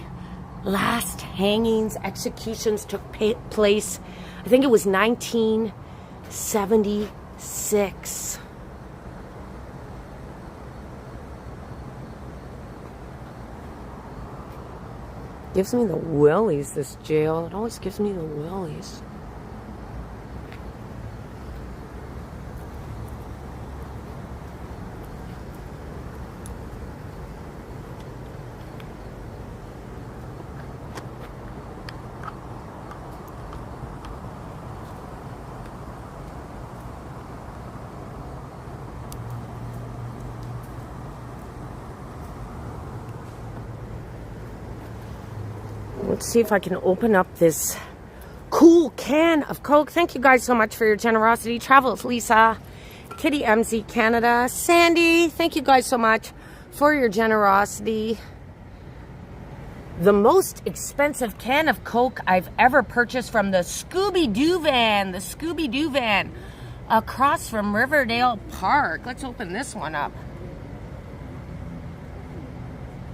last hangings, executions took place. I think it was 1976. Gives me the willies, this jail. It always gives me the willies. Let's see if I can open up this cool can of Coke. Thank you guys so much for your generosity. Travel with Lisa, Kitty MZ Canada, Sandy, thank you guys so much for your generosity. The most expensive can of Coke I've ever purchased from the Scooby-Doo van across from Riverdale Park. Let's open this one up.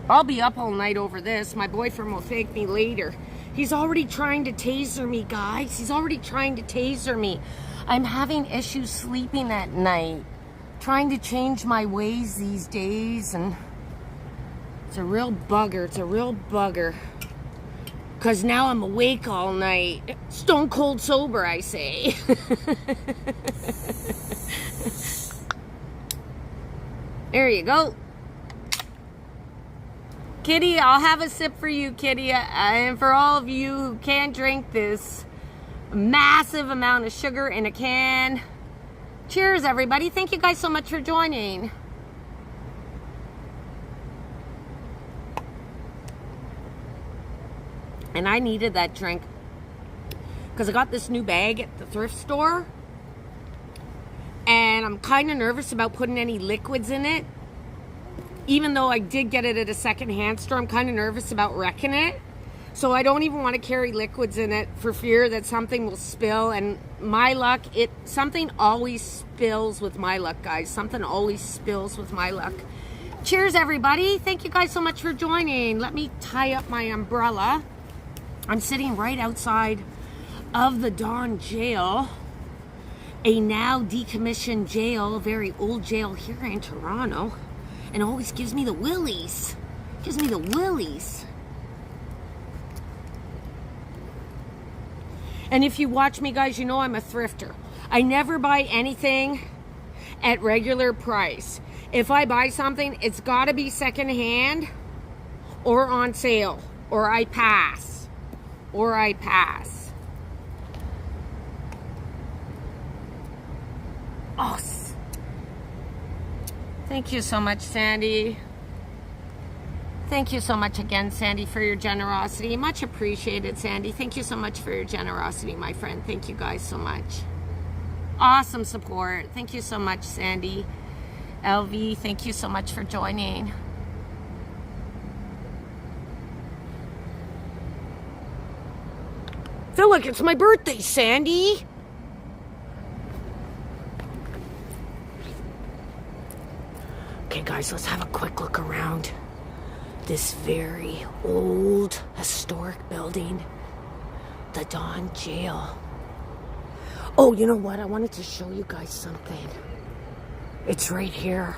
I'll be up all night over this. My boyfriend will thank me later. He's already trying to taser me, guys. He's already trying to taser me. I'm having issues sleeping at night. Trying to change my ways these days, and it's a real bugger. It's a real bugger. Because now I'm awake all night. Stone cold sober, I say. There you go. Kitty, I'll have a sip for you, Kitty. And for all of you who can't drink this massive amount of sugar in a can. Cheers, everybody. Thank you guys so much for joining. And I needed that drink because I got this new bag at the thrift store. And I'm kind of nervous about putting any liquids in it. Even though I did get it at a secondhand store, I'm kind of nervous about wrecking it. So I don't even want to carry liquids in it for fear that something will spill. And my luck, something always spills with my luck, guys. Something always spills with my luck. Cheers, everybody. Thank you guys so much for joining. Let me tie up my umbrella. I'm sitting right outside of the Don jail, a now decommissioned jail, very old jail here in Toronto, and always gives me the willies. Gives me the willies. And if you watch me, guys, you know I'm a thrifter. I never buy anything at regular price. If I buy something, it's got to be secondhand or on sale, or I pass. Or I pass. Oh, thank you so much, Sandy. Thank you so much again, Sandy, for your generosity. Much appreciated, Sandy. Thank you so much for your generosity, my friend. Thank you guys so much. Awesome support. Thank you so much, Sandy. LV, thank you so much for joining. Feel like it's my birthday, Sandy. Okay, guys, let's have a quick look around this very old historic building, the Don Jail. Oh, you know what? I wanted to show you guys something. It's right here.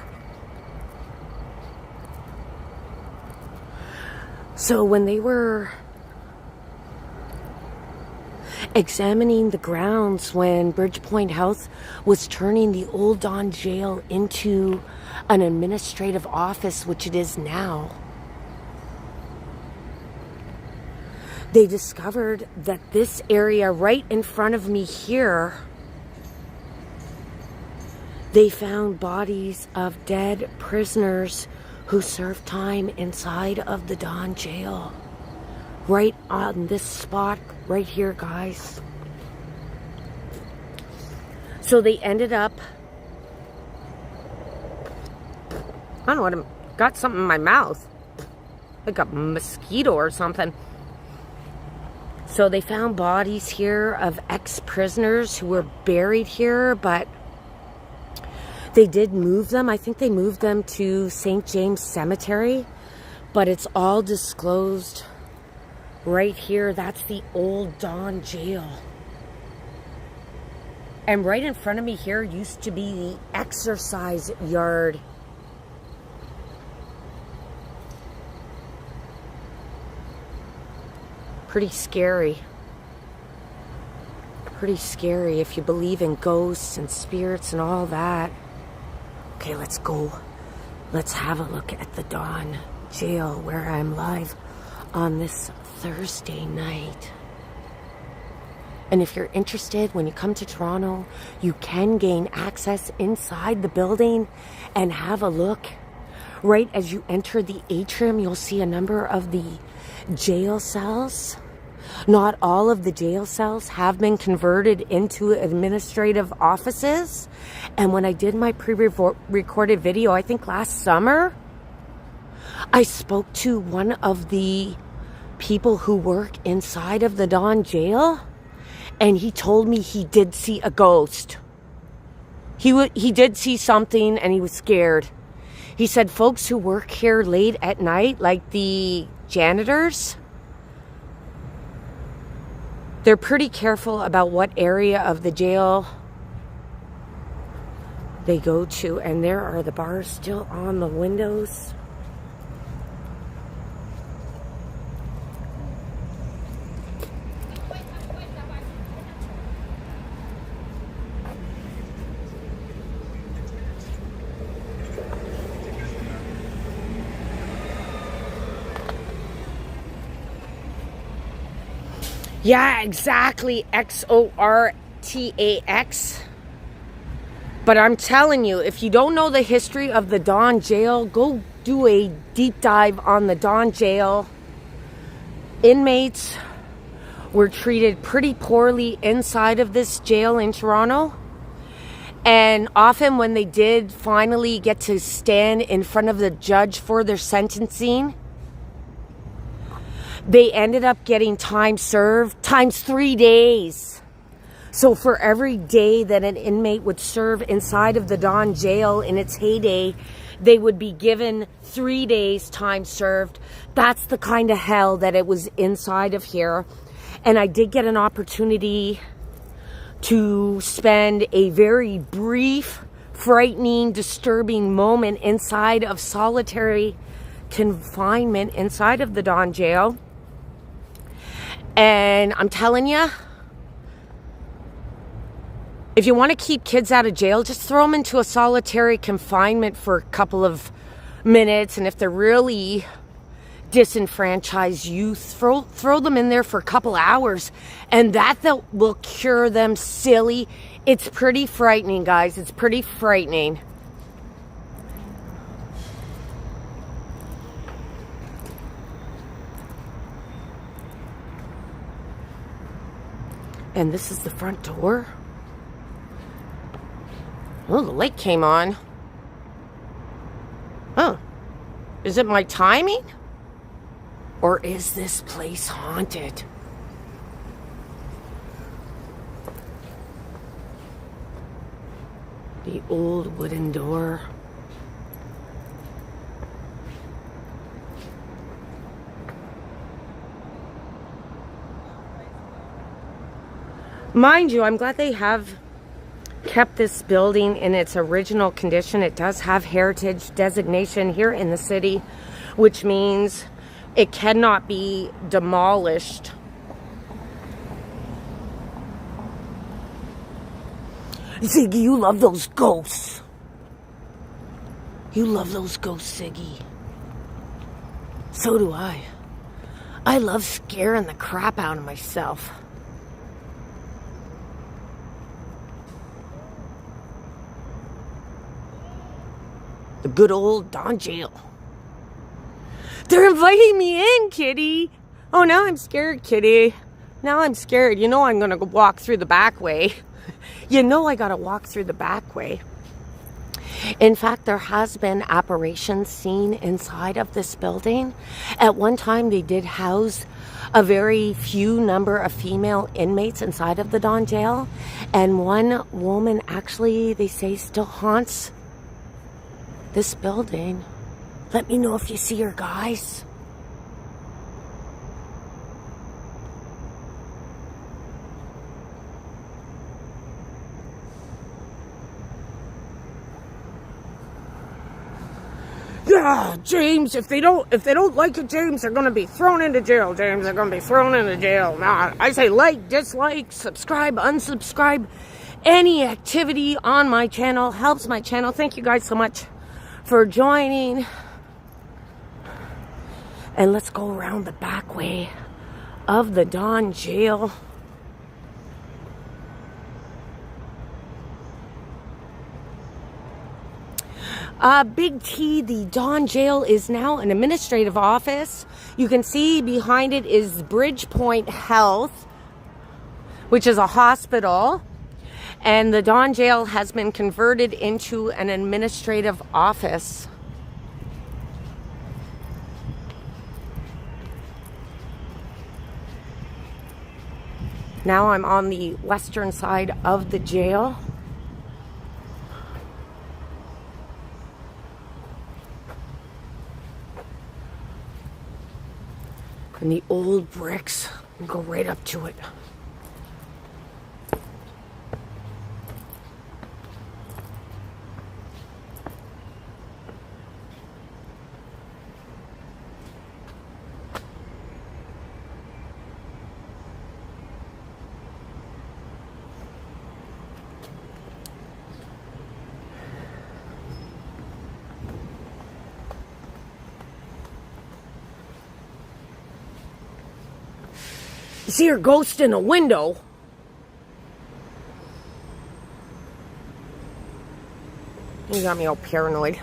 So when they were examining the grounds, when Bridgepoint Health was turning the old Don Jail into an administrative office, which it is now, they discovered that this area right in front of me here, they found bodies of dead prisoners who served time inside of the Don Jail. Right on this spot right here, guys. So they ended up, I don't know what, got something in my mouth. Like a mosquito or something. So they found bodies here of ex-prisoners who were buried here, but they did move them. I think they moved them to St. James Cemetery, but it's all disclosed right here. That's the old Don Jail. And right in front of me here used to be the exercise yard. Pretty scary. Pretty scary if you believe in ghosts and spirits and all that. Okay, let's go. Let's have a look at the Don Jail where I'm live on this Thursday night. And if you're interested, when you come to Toronto, you can gain access inside the building and have a look. Right as you enter the atrium, you'll see a number of the jail cells. Not all of the jail cells have been converted into administrative offices. And when I did my pre-recorded video, I think last summer, I spoke to one of the people who work inside of the Don Jail, and he told me he did see a ghost. He did see something, and he was scared. He said folks who work here late at night, like the janitors, they're pretty careful about what area of the jail they go to. And there are the bars still on the windows. Yeah, exactly. XORTAX. But I'm telling you, if you don't know the history of the Don Jail, go do a deep dive on the Don Jail. Inmates were treated pretty poorly inside of this jail in Toronto. And often when they did finally get to stand in front of the judge for their sentencing, they ended up getting time served times 3 days. So for every day that an inmate would serve inside of the Don Jail in its heyday, they would be given 3 days time served. That's the kind of hell that it was inside of here. And I did get an opportunity to spend a very brief, frightening, disturbing moment inside of solitary confinement inside of the Don jail. And I'm telling you, if you want to keep kids out of jail, just throw them into a solitary confinement for a couple of minutes. And if they're really disenfranchised youth, throw them in there for a couple hours, and that will cure them silly. It's pretty frightening, guys. It's pretty frightening. And this is the front door. Oh, the light came on. Oh, is it my timing? Or is this place haunted? The old wooden door. Mind you, I'm glad they have kept this building in its original condition. It does have heritage designation here in the city, which means it cannot be demolished. Ziggy, you love those ghosts. You love those ghosts, Ziggy. So do I. I love scaring the crap out of myself. The good old Don jail. They're inviting me in, kitty. Oh, now I'm scared, kitty. Now I'm scared. You know I'm going to walk through the back way. You know I got to walk through the back way. In fact, there has been apparitions seen inside of this building. At one time, they did house a very few number of female inmates inside of the Don jail. And one woman actually, they say, still haunts this building. Let me know if you see her, guys. Yeah, James, if they don't like it, James, they're gonna be thrown into jail, James. They're gonna be thrown into jail. Nah, I say like, dislike, subscribe, unsubscribe. Any activity on my channel helps my channel. Thank you guys so much for joining. And let's go around the back way of the Don jail. Big T, the Don jail is now an administrative office. You can see behind it is Bridgepoint Health, which is a hospital. And the Don jail has been converted into an administrative office. Now I'm on the western side of the jail. And the old bricks, we'll go right up to it. You see her ghost in a window. You got me all paranoid.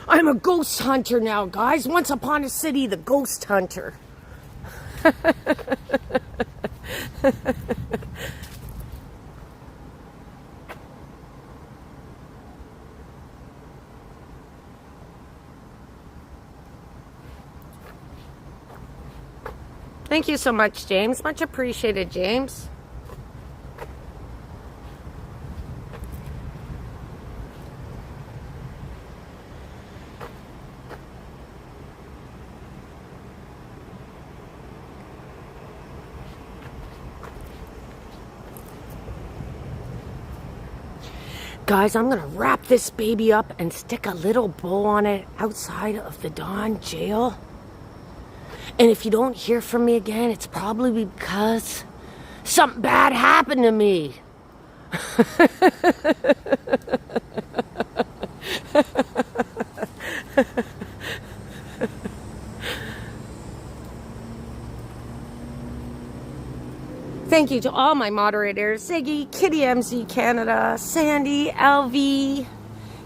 I'm a ghost hunter now, guys. Once upon a city, the ghost hunter. Thank you so much, James. Much appreciated, James. Guys, I'm going to wrap this baby up and stick a little bow on it outside of the Don jail. And if you don't hear from me again, it's probably because something bad happened to me. Thank you to all my moderators, Ziggy, Kitty MZ Canada, Sandy, LV,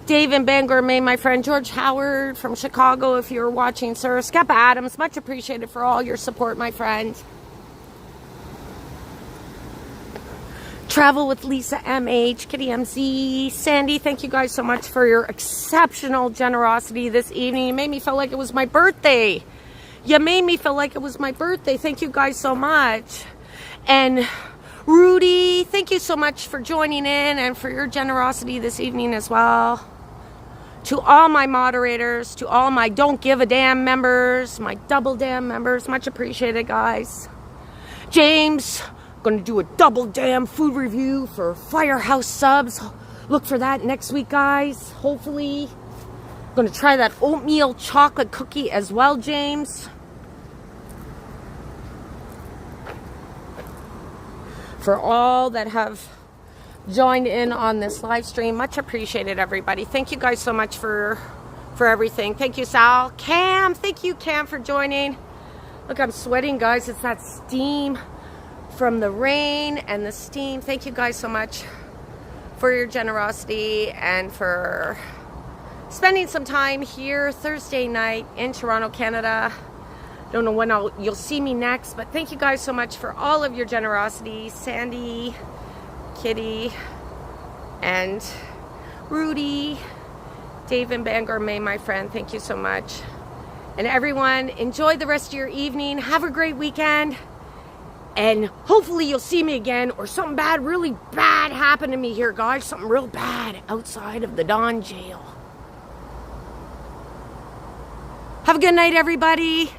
Dave and Bangor, May, my friend George Howard from Chicago, if you're watching, sir. Skeppa Adams, much appreciated for all your support, my friend. Travel with Lisa MH, Kitty MZ, Sandy, thank you guys so much for your exceptional generosity this evening. You made me feel like it was my birthday. You made me feel like it was my birthday. Thank you guys so much. And Rudy, thank you so much for joining in and for your generosity this evening as well. To all my moderators, to all my Don't Give a Damn members, my Double Damn members, much appreciated, guys. James, going to do a Double Damn food review for Firehouse subs. Look for that next week, guys. Hopefully. Going to try that oatmeal chocolate cookie as well, James. For all that have joined in on this live stream, much appreciated, everybody. Thank you guys so much for everything. Thank you, Sal. Cam, thank you, Cam, for joining. Look, I'm sweating, guys. It's that steam from the rain and the steam. Thank you guys so much for your generosity and for spending some time here Thursday night in Toronto, Canada. Don't know when you'll see me next, but thank you guys so much for all of your generosity. Sandy, Kitty, and Rudy, Dave and Bangor, May, my friend, thank you so much. And everyone, enjoy the rest of your evening. Have a great weekend. And hopefully you'll see me again, or something bad, really bad happened to me here, guys. Something real bad outside of the Don jail. Have a good night, everybody.